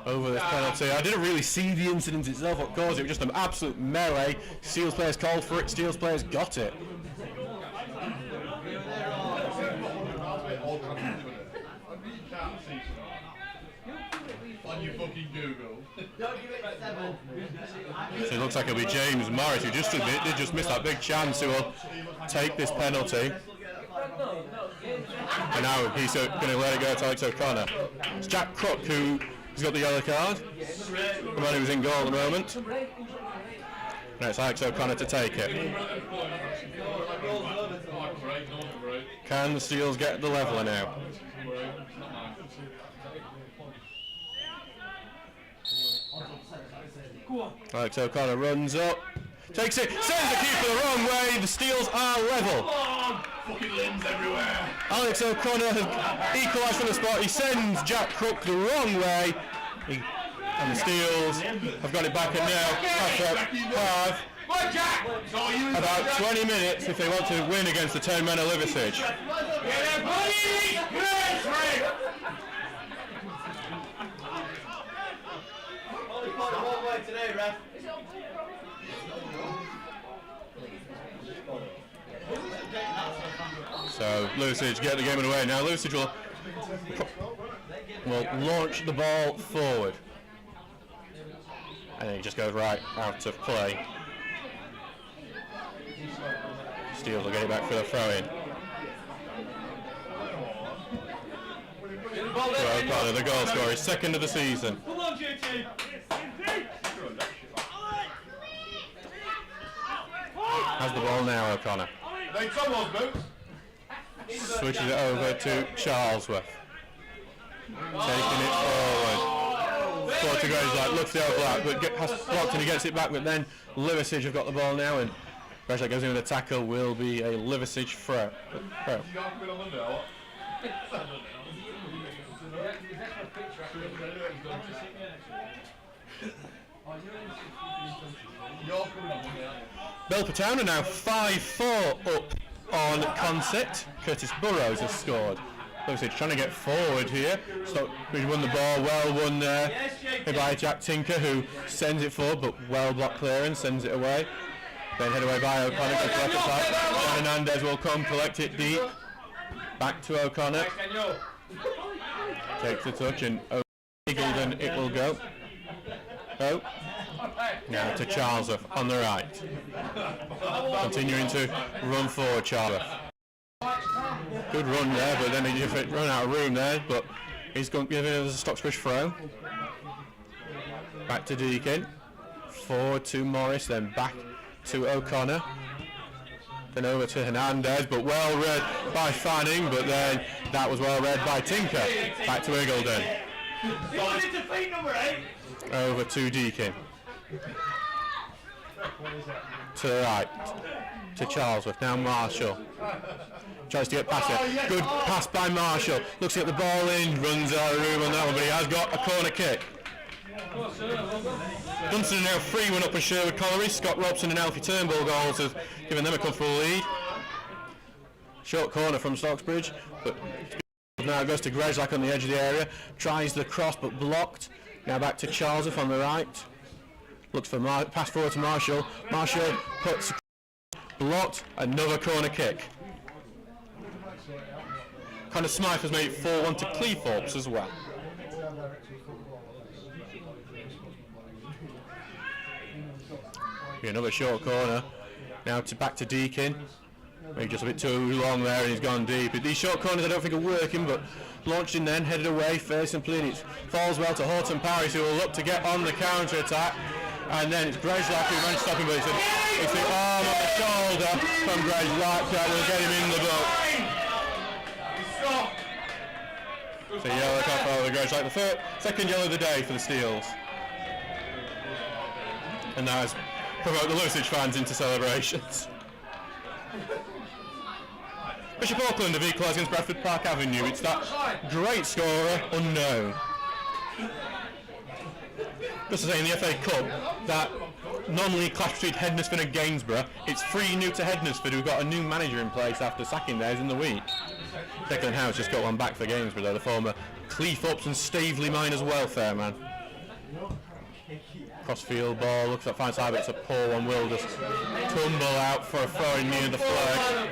over this penalty. I didn't really see the incident itself, what caused it. It was just an absolute melee. Steels players called for it. Steels players got it. On your fucking Google. So it looks like it'll be James Morris, who did just miss that big chance, who will take this penalty. And now he's going to let it go to Alex O'Connor. It's Jack Crook who's got the yellow card. The man who's in goal at the moment. No, it's Alex O'Connor to take it. Can the Steels get the leveller now? Alex O'Connor runs up, takes it, sends the keeper the wrong way. The Steels are level. Fucking limbs everywhere. Alex O'Connor has equalised from the spot. He sends Jack Crook the wrong way. And the Steels have got it back at now. Have about 20 minutes if they want to win against the 10 men of Liversedge. So Liversedge get the game away. Now Liversedge will launch the ball forward. And it just goes right out of play. Steels will get it back for the throw-in. O'Connor, the goal scorer, his second of the season. Has the ball now, O'Connor. Switches it over to Charlesworth. Taking it forward. Forward to Greyslake, looks the overlap, but has blocked and he gets it back, but then Liversedge have got the ball now, and Greyslake goes in with a tackle, will be a Liversedge throw. Belpertown are now 5-4 up on Consett. Curtis Burrows has scored. Liversedge trying to get forward here. Stocksbridge won the ball, well won there by Jack Tinker, who sends it forward, but well blocked clearance, sends it away. Then head away by O'Connor to the left side. Juan Hernandez will come, collect it deep. Back to O'Connor. Takes the touch and Eagledon it will go. Oh. Now to Charlesworth on the right. Continuing to run forward, Charlesworth. Good run there, but then he run out of room there, but he's going to give it as a Stocksbridge throw. Back to Deakin. Forward to Morris, then back to O'Connor. Then over to Hernandez, but well read by Fanning, but then that was well read by Tinker. Back to Eagledon. Over to Deakin. To the right. To Charlesworth. Now Marshall. Tries to get past it. Good pass by Marshall. Looks to get the ball in. Runs out of room on that one, but he has got a corner kick. Dunstan are now 3-1 up on Sherwood Colliery. Scott Robson and Alfie Turnbull goals have given them a comfortable lead. Short corner from Stocksbridge, but now goes to Greyslake on the edge of the area. Tries the cross, but blocked. Now back to Charlesworth on the right. Looks for pass forward to Marshall. Marshall puts blocked. Another corner kick. Connor Smythe has made it 4-1 to Cleethorpes as well. Another short corner. Now back to Deakin. Maybe just a bit too long there and he's gone deep. These short corners I don't think are working, but launched in then, headed away, fairly simply, and it falls well to Horton Parris, who will look to get on the counter-attack. And then it's Greyslake who managed to stop him, but it's the arm on the shoulder from Greyslake that will get him in the book. So yellow card for the Greyslake, the second yellow of the day for the Steels. And that has provoked the Liversedge fans into celebrations. Bishop Auckland have equalised against Bradford Park Avenue. It's that great scorer, unknown. Just to say, in the FA Cup, that non-league clash between Hednesford and Gainsborough, it's 3-0 to Hednesford, who've got a new manager in place after sacking theirs in the week. Declan Howe's just got one back for Gainsborough, though, the former Cleethorpes and Staveley Miners welfare man. Crossfield ball, looks like fine side, but it's a poor one. Will just tumble out for a throw near the flag.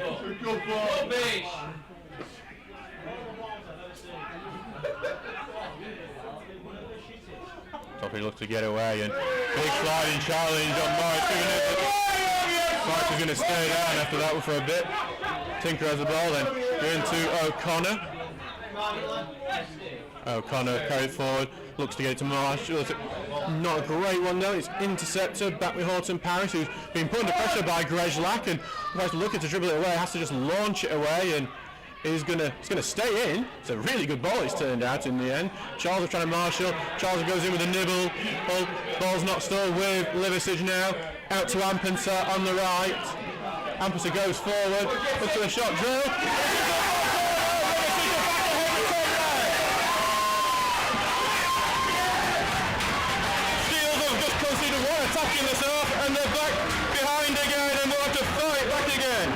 Toppy looks to get away, and big sliding challenge on Morris. Morris is going to stay down after that one for a bit. Tinker has the ball, then going to O'Connor. O'Connor carried forward. Looks to get it to Marshall. Not a great one though. It's intercepted back with Horton Paris, who's been put under pressure by Grezlak, and was looking to dribble it away. Has to just launch it away, and it's gonna stay in. It's a really good ball. It's turned out in the end. Charles is trying to marshal. Charles goes in with a nibble. Ball's not still with Liversedge now. Out to Ampensa on the right. Ampensa goes forward. Looks for a shot drill. Attacking this off, and they're back behind again, and we'll have to fight back again.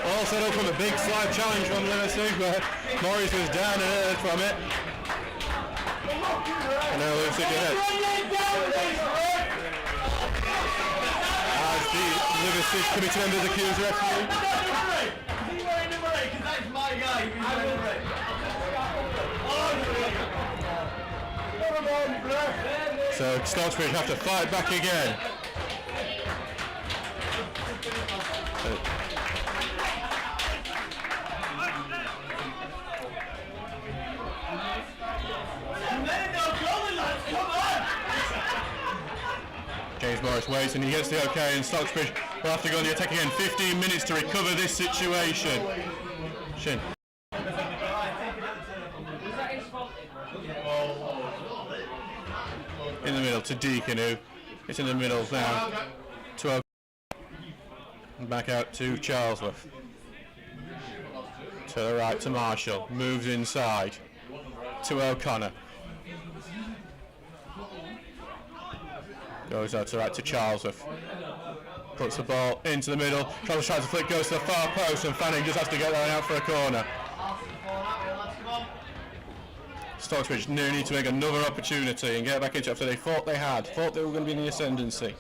All set up from a big slide challenge from Liversedge, where Morris was down and earth from it. And now Liversedge ahead. As the Liversedge committee members accuse the referee. So Stocksbridge have to fight back again. James Morris waits and he gets the okay, and Stocksbridge will have to go on the attack again. 15 minutes to recover this situation. Shin. In the middle to Deacon, who it's in the middle now to back out to Charlesworth. To the right to Marshall, moves inside to O'Connor. Goes out to the right to Charlesworth. Puts the ball into the middle. Tries to flick, goes to the far post, and Fanning just has to get that one out for a corner. Stocksbridge now need to make another opportunity and get back into it after they thought they were going to be in the ascendancy.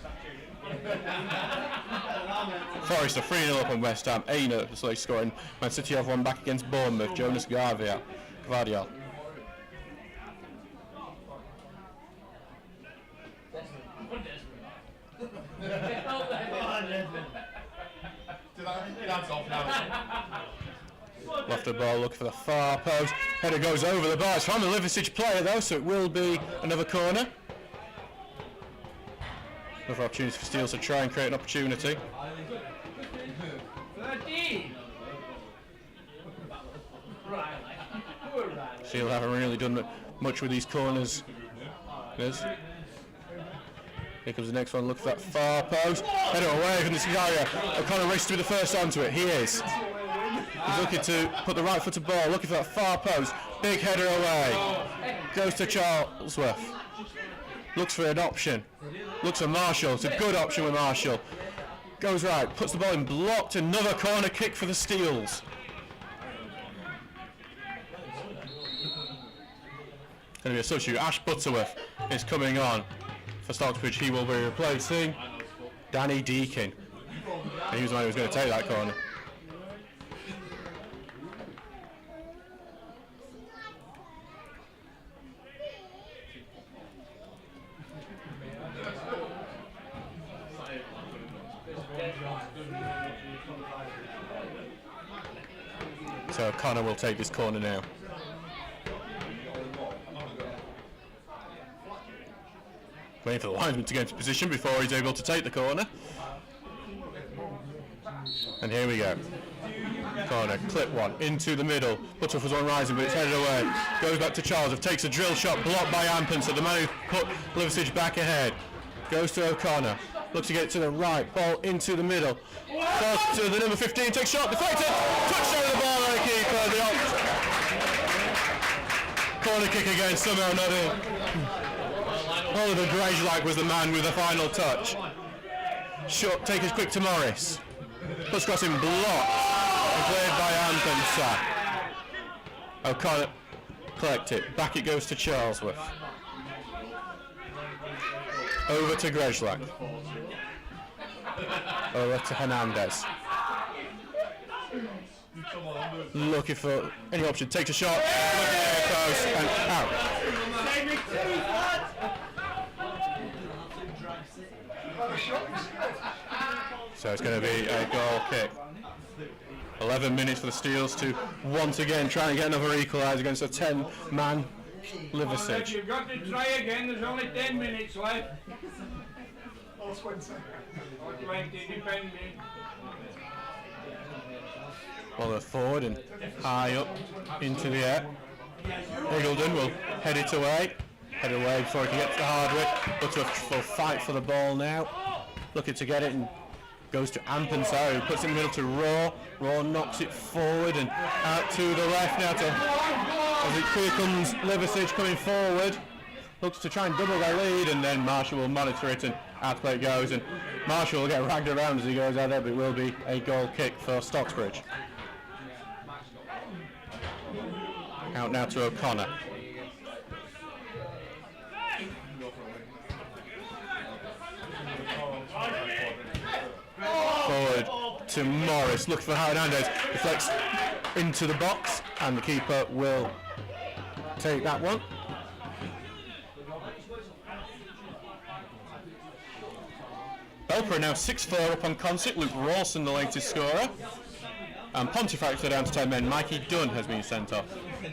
Forest are 3-0 up on West Ham, 8-0 so scoring. Man City have one back against Bournemouth, Jonas Gvardiol. Left the ball, looking for the far post. Header goes over the bar. It's from the Liversedge player though, so it will be another corner. Another opportunity for Steele to try and create an opportunity. Steele haven't really done much with these corners. Here comes the next one, look for that far post. Header away from this area. O'Connor races to be the first onto it. He is. He's looking to put the right foot to ball, looking for that far post. Big header away. Goes to Charlesworth. Looks for an option. Looks for Marshall. It's a good option with Marshall. Goes right, puts the ball in, blocked. Another corner kick for the Steels. Going to be a substitute. Ash Butterworth is coming on for Stocksbridge. He will be replacing Danny Deacon. And he was the one who was going to take that corner. So Connor will take this corner now. Waiting for the linesman to get into position before he's able to take the corner. And here we go. Corner, clip one, into the middle. Butterworth was on rising, but it's headed away. Goes back to Charles, takes a drill shot, blocked by Ampensa, the man who put Liversedge back ahead. Goes to O'Connor, looks to get it to the right, ball into the middle. Falls to the number 15, takes shot, deflected, touchdown of the ball by the keeper. The corner kick again, somehow not in. Oliver Grezlak was the man with the final touch. Shot, take us quick to Morris. Puts crossing blocked and cleared by Ampensa. O'Connor collect it. Back it goes to Charlesworth. Over to Grezlak. Over to Hernandez. Looking for any option. Takes a shot. Looking at the post and out. So it's going to be a goal kick. 11 minutes for the Steels to once again try and get another equaliser against a 10-man Liversedge. You've got to try again, there's only 10 minutes left. Or 20. Or 20, depend me. Well, they're forward and high up into the air. Eagledon will head it away. Head away before he can get to Hardwick. Butterworth will fight for the ball now. Looking to get it and goes to Ampensau, who puts it in the middle to Raw. Raw knocks it forward and out to the left now to, here comes Liversedge coming forward. Looks to try and double their lead, and then Marshall will monitor it and out to play it goes. And Marshall will get ragged around as he goes out there, but it will be a goal kick for Stocksbridge. Out now to O'Connor. Forward to Morris, looking for Hernandez, deflects into the box, and the keeper will take that one. Belper now 6-4 up on Consett. Luke Rawson the latest scorer. And Pontefract down to 10 men. Mikey Dunn has been sent off.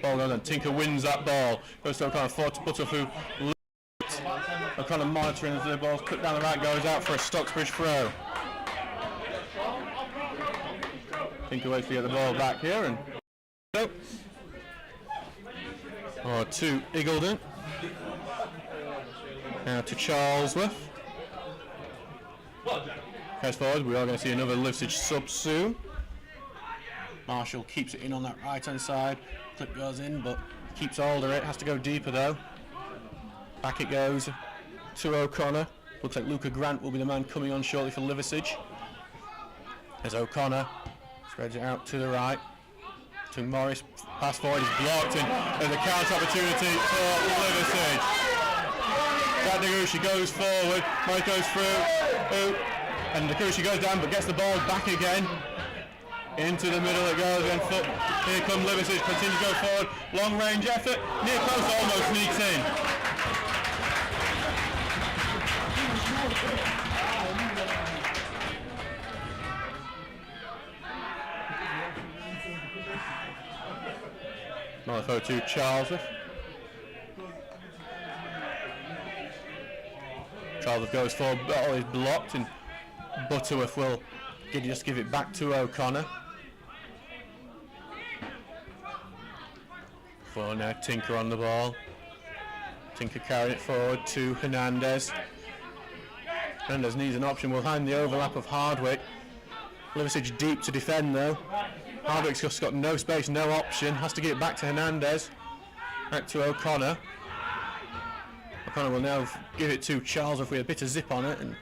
Ball goes on. Tinker wins that ball. Goes to O'Connor, forward to Butterworth, who O'Connor monitoring as the ball's cut down the right, goes out for a Stocksbridge throw. Tinker waits to get the ball back here and so. Or to Eagledon. Now to Charlesworth. Goes forward, we are going to see another Liversedge sub soon. Marshall keeps it in on that right hand side. Clip goes in, but keeps hold of it. Has to go deeper though. Back it goes to O'Connor. Looks like Luca Grant will be the man coming on shortly for Liversedge. As O'Connor spreads it out to the right. To Morris. Pass forward is blocked, and there's a counter opportunity for Liversedge. Jack Nagushi goes forward. Morris goes through. And Nagushi goes down but gets the ball back again. Into the middle it goes again. Here come Liversedge, continue to go forward. Long range effort. Near post almost sneaks in. Another throw to Charlesworth. Charlesworth goes forward, ball is blocked, and Butterworth will just give it back to O'Connor. For now, Tinker on the ball. Tinker carrying it forward to Hernandez. Hernandez needs an option behind the overlap of Hardwick. Liversedge deep to defend though. Hardwick's just got no space, no option. Has to get it back to Hernandez. Back to O'Connor. O'Connor will now give it to Charlesworth with a bit of zip on it. And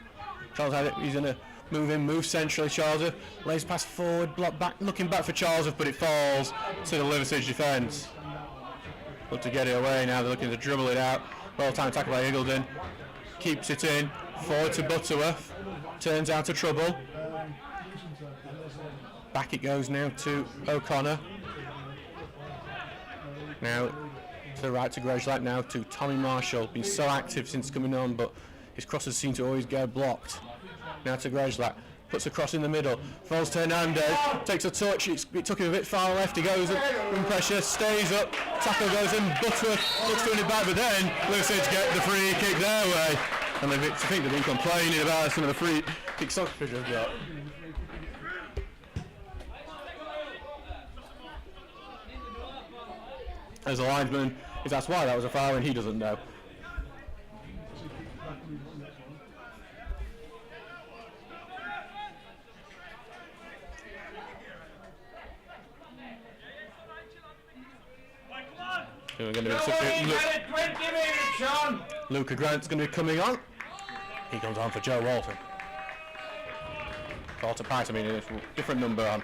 Charles had it, he's going to move in, move centrally. Charlesworth lays pass forward, block back, looking back for Charlesworth, but it falls to the Liversedge defence. Look to get it away now, they're looking to dribble it out. Well timed tackle by Eagledon. Keeps it in, forward to Butterworth. Turns out of trouble. Back it goes now to O'Connor. Now to the right to Grosjean, now to Tommy Marshall. Been so active since coming on, but his crosses seem to always get blocked. Now to Grosjean, puts a cross in the middle, falls to Hernandez, takes a touch, it took him a bit far left, he goes up, from pressure, stays up, tackle goes in, Butterworth looks to win it back, but then Liversedge get the free kick their way. And I think they've been complaining about some of the free kick Stocksbridge have got. As a linesman, he's asked why that was a foul and he doesn't know. We're going to be Luca Grant's going to be coming on. He comes on for Joe Walton. Walter Price, I mean, it's a different number on.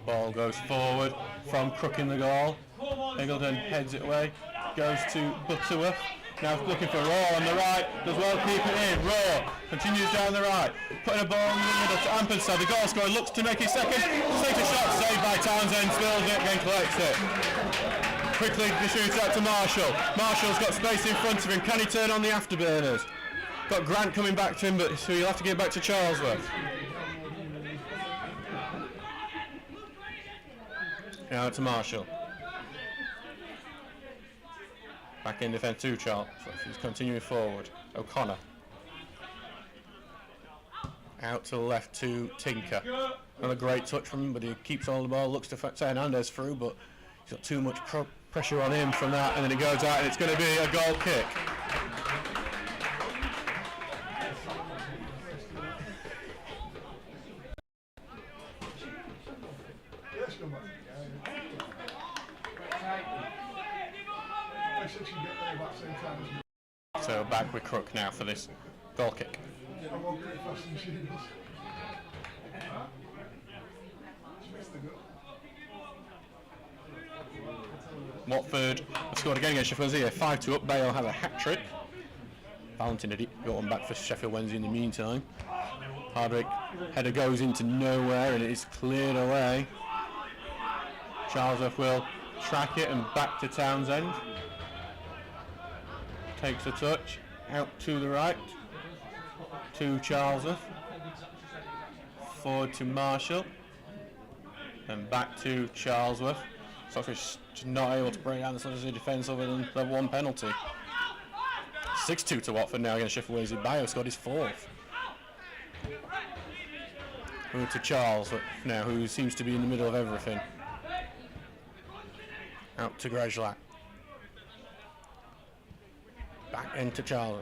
Ball goes forward from Crook in the goal. Eagledon heads it away, goes to Butterworth. Now looking for Raw on the right, does well keep it in. Raw continues down the right, putting a ball in the middle to Ampenside. The goal scorer looks to make his second. Takes a shot, saved by Townsend, spills it, then collects it. Quickly distributes out to Marshall. Marshall's got space in front of him. Can he turn on the afterburners? Got Grant coming back to him, but so he'll have to get back to Charlesworth. Now to Marshall. Back in defence to Charles. He's continuing forward. O'Connor. Out to the left to Tinker. Another great touch from him, but he keeps all the ball. Looks to Hernandez through, but he's got too much pressure on him from that, and then it goes out, and it's going to be a goal kick. So back with Crook now for this goal kick. Watford have scored again against Sheffield Wednesday. 5-2 up. Bale have a hat-trick. Valentin had got one back for Sheffield Wednesday in the meantime. Hardwick header goes into nowhere and it is cleared away. Charlesworth will track it and back to Townsend. Takes a touch out to the right to Charlesworth. Forward to Marshall. And back to Charlesworth. Stocksbridge just not able to break down the Liversedge defence other than the one penalty. 6-2 to Watford now against Sheffield Wednesday. Bio scored his fourth. Over to Charles now, who seems to be in the middle of everything. Out to Grezlak. Back into Charles.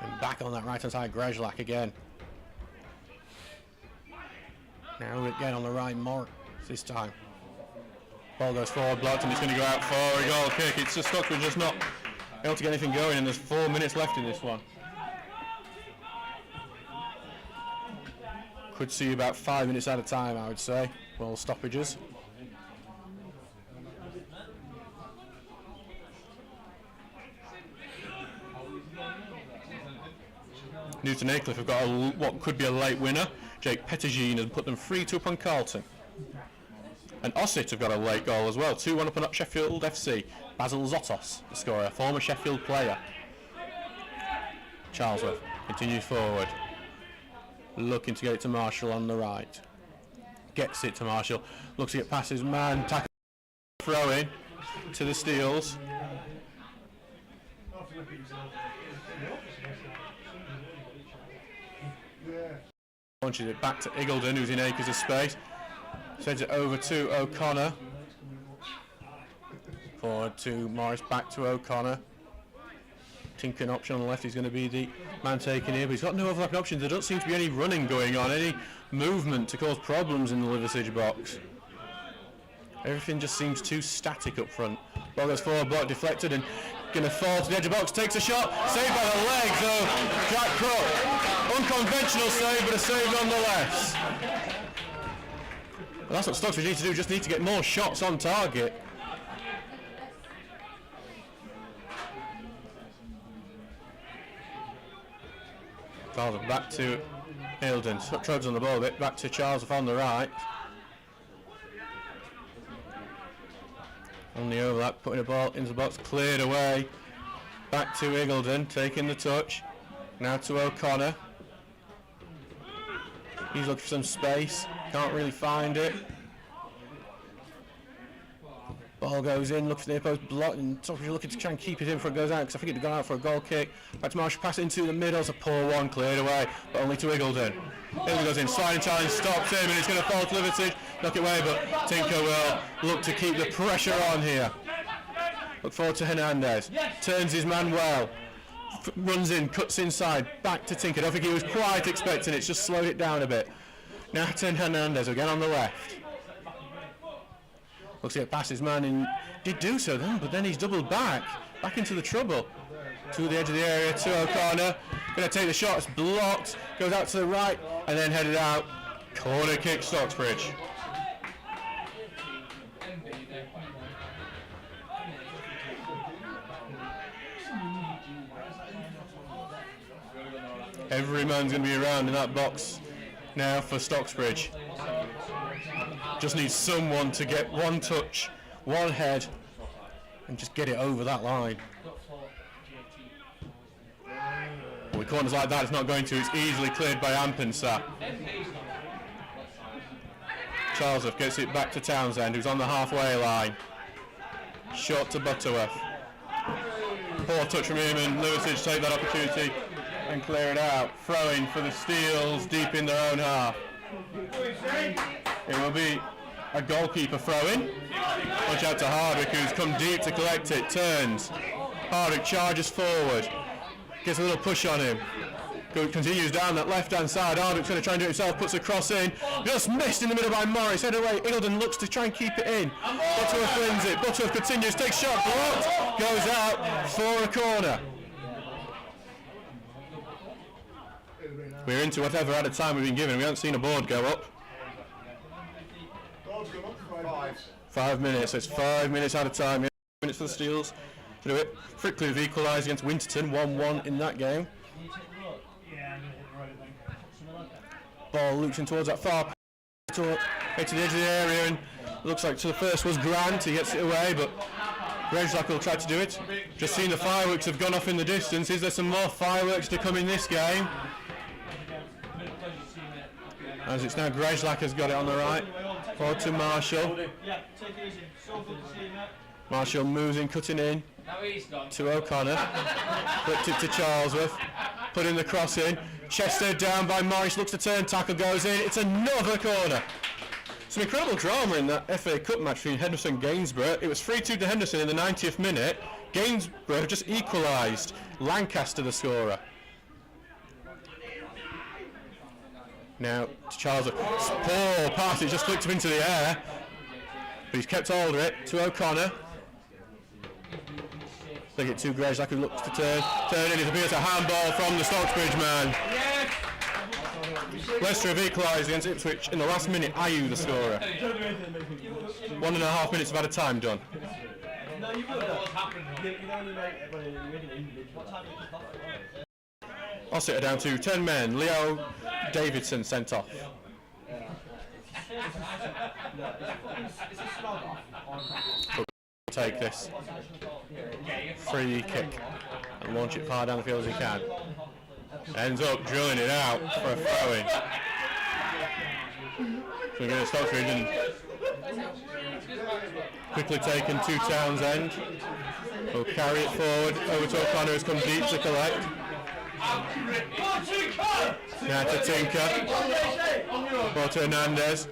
And back on that right hand side, Grezlak again. Now again on the right, Morris this time. Ball goes forward, blocked, and it's going to go out for a goal kick. It's just Stocksbridge just not able to get anything going, and there's 4 minutes left in this one. Could see about 5 minutes at a time, I would say. Well, stoppages. Newton Aycliffe have got what could be a late winner. Jake Pettigene has put them 3-2 up on Carlton. And Ossett have got a late goal as well. 2-1 up on Sheffield FC. Basil Zotos, the scorer, former Sheffield player. Charlesworth continues forward. Looking to get it to Marshall on the right. Gets it to Marshall. Looks to get past his man. Tackle, throw in to the Steels. Launches it back to Iggulden, who's in acres of space. Sends it over to O'Connor. Forward to Morris, back to O'Connor. Tinker option on the left is going to be the man taken here, but he's got no overlapping options. There don't seem to be any running going on, any movement to cause problems in the Liversedge box. Everything just seems too static up front. Ball goes forward, block deflected, and going to fall to the edge of the box. Takes a shot, saved by the legs of Jack Crook. Unconventional save, but a save nonetheless. Well, that's what Stocksbridge need to do, just need to get more shots on target. Charles back to Hilden, treads on the ball a bit, back to Charles on the right. On the overlap, putting the ball into the box, cleared away. Back to Iggulden, taking the touch. Now to O'Connor. He's looking for some space, can't really find it. Ball goes in, looks for the near post, blocked, and Stocksbridge looking to try and keep it in before it goes out, because I think it'd gone out for a goal kick. Back to Marshall, pass into the middle, it's a poor one, cleared away, but only to Iggulden. Iggulden goes in, sliding challenge, stops him, and it's going to fall to Liversedge, knock it away, but Tinker will look to keep the pressure on here. Look forward to Hernandez, turns his man well, runs in, cuts inside, back to Tinker. I don't think he was quite expecting it, just slowed it down a bit. Now to Hernandez, again on the left. Looks to get past his man and did do so then, but then he's doubled back into the trouble. To the edge of the area, to O'Connor. Going to take the shot, it's blocked, goes out to the right, and then headed out. Corner kick, Stocksbridge. Every man's going to be around in that box now for Stocksbridge. Just needs someone to get one touch, one head, and just get it over that line. With corners like that, it's not going to. It's easily cleared by Ampensah. Charlesworth gets it back to Townsend, who's on the halfway line. Short to Butterworth. Poor touch from him, and Liversedge take that opportunity and clear it out. Throwing for the Steels deep in their own half. It will be a goalkeeper throw-in. Watch out to Hardwick, who's come deep to collect it. Turns. Hardwick charges forward. Gets a little push on him. Continues down that left-hand side. Hardwick's going to try and do it himself. Puts a cross in. Just missed in the middle by Morris. Head away. Ingledon looks to try and keep it in. Butterworth wins it. Butterworth continues. Takes shot. Blocked. Goes out for a corner. We're into whatever added time we've been given. We haven't seen a board go up. 5 minutes. It's 5 minutes out of time. 5 minutes for the Steels to do it. Frickley have equalised against Winterton. 1-1 in that game. Ball loops in towards that far to the edge of the area, and looks like to the first was Grant. He gets it away, but Grangelak will try to do it. Just seen the fireworks have gone off in the distance. Is there some more fireworks to come in this game? As it's now Grangelak has got it on the right. Forward to Marshall. Marshall moves in, cutting in to O'Connor. Flipped it to Charlesworth. Put in the cross in. Chested down by Morris, looks to turn, tackle goes in. It's another corner. Some incredible drama in that FA Cup match between Henderson and Gainsborough. It was 3-2 to Henderson in the 90th minute. Gainsborough have just equalised. Lancaster the scorer. Now to Charles. Poor pass, it just flicked him into the air. But he's kept hold of it to O'Connor. They get to Grangelak, who looks to turn in. It appears a handball from the Stocksbridge man. Leicester have equalised against Ipswich in the last minute. Ayew the scorer. 1.5 minutes of added time done. Ossett are down to 10 men. Leo Davidson sent off. Take this free kick and launch it far down the field as he can. Ends up drilling it out for a throw-in. So we're going to Stocksbridge and quickly taken to Townsend. We'll carry it forward over to O'Connor, who's come deep to collect. Now to Tinker. Or to Hernandez.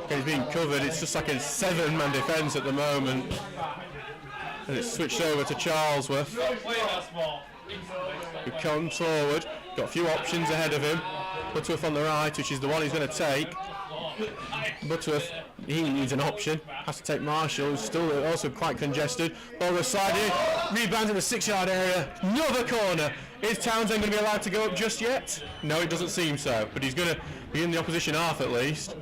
He's being covered. It's just like a 7-man defence at the moment. And it's switched over to Charlesworth, who comes forward. Got a few options ahead of him. Butterworth on the right, which is the one he's going to take. Butterworth, he needs an option. Has to take Marshall, who's still also quite congested. Ball goes sliding. Rebound in the 6-yard area. Another corner. Is Townsend going to be allowed to go up just yet? No, it doesn't seem so. But he's going to be in the opposition half at least.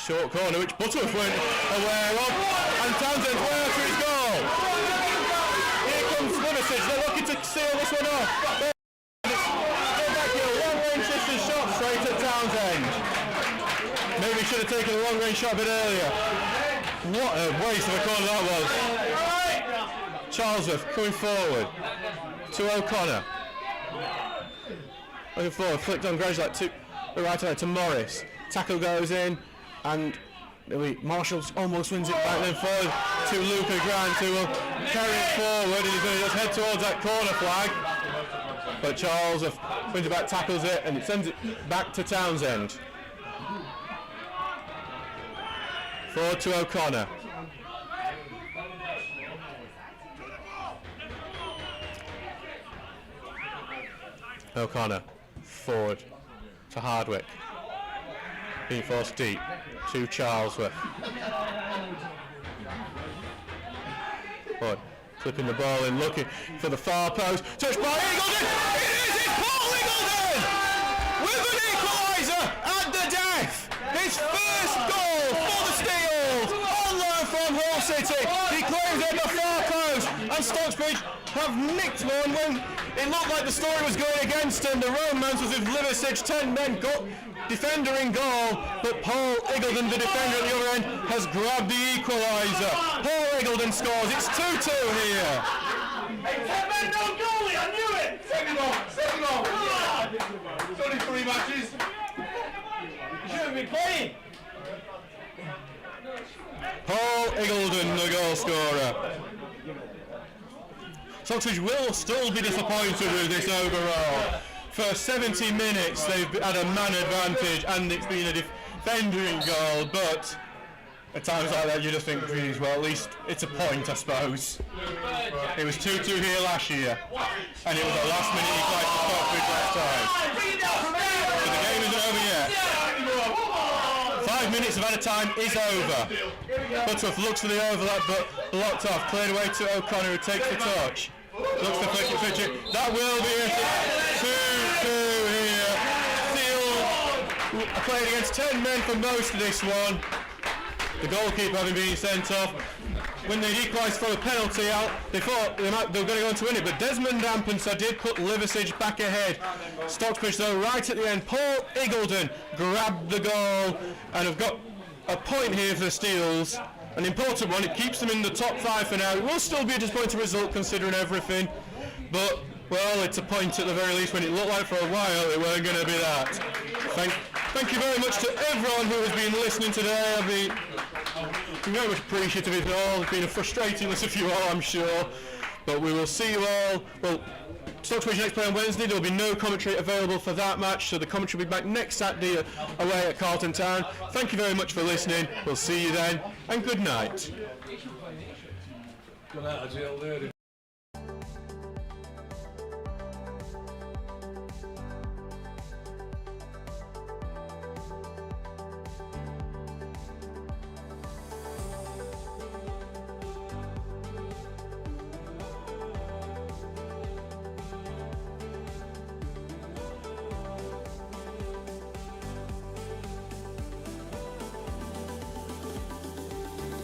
Short corner, which Butterworth went aware of, and Townsend's way after his goal. Here comes Liversedge, they're looking to seal this one off. Back here, long-range distance shot straight at Townsend. Maybe should have taken a long-range shot a bit earlier. What a waste of a corner that was. Charlesworth coming forward to O'Connor. Looking forward, flicked on Grangelak to the right hand to Morris. Tackle goes in. And Marshall almost wins it back, then forward to Luca Grant, who will carry it forward, and he's going to just head towards that corner flag. But Charles wins it back, tackles it, and it sends it back to Townsend. Forward to O'Connor. O'Connor forward to Hardwick. Being forced deep to Charlesworth. But clipping the ball in, looking for the far post. Touched by Ingledon! It is! It's Paul Ingledon! with an equaliser at the death. His first goal for the Steels, on loan from Hull City. He claims it at the far post, and Stocksbridge have nicked one when it looked like the story was going against them. The romance was with Liversedge, 10 men got defender in goal, but Paul Iggulden, the defender at the other end, has grabbed the equaliser. Paul Iggulden scores. It's 2-2 here. Hey, 10 men, no goalie, I knew it! Second goal. It's only 3 matches. You shouldn't be playing. Paul Iggulden, the goal scorer. Stocksbridge will still be disappointed with this overall. For 70 minutes they've had a man advantage and it's been a defender in goal, but at times like that you just think, geez, well, at least it's a point, I suppose. It was 2-2 here last year, and it was a last minute equaliser for Stocksbridge last time. But the game isn't over yet. 5 minutes of added time is over. Butterworth looks for the overlap, but blocked off. Cleared away to O'Connor, who takes the touch. Looks to flick it. That will be it. 2-2 here. Steele played against 10 men for most of this one. The goalkeeper having been sent off. When they equalised for a penalty out, they thought they were going to go on to win it, but Desmond Ampenser did put Liversedge back ahead. Stocksbridge, though, right at the end, Paul Iggulden grabbed the goal and have got a point here for the Steels. An important one. It keeps them in the top 5 for now. It will still be a disappointing result considering everything, but, well, it's a point at the very least when it looked like for a while it weren't going to be that. Thank you very much to everyone who has been listening today. I'm very much appreciative of it all. It's been a frustrating list of you all, I'm sure. But we will see you all. Well, Stocksbridge next play on Wednesday. There will be no commentary available for that match, so the commentary will be back next Saturday away at Carlton Town. Thank you very much for listening. We'll see you then, and good night.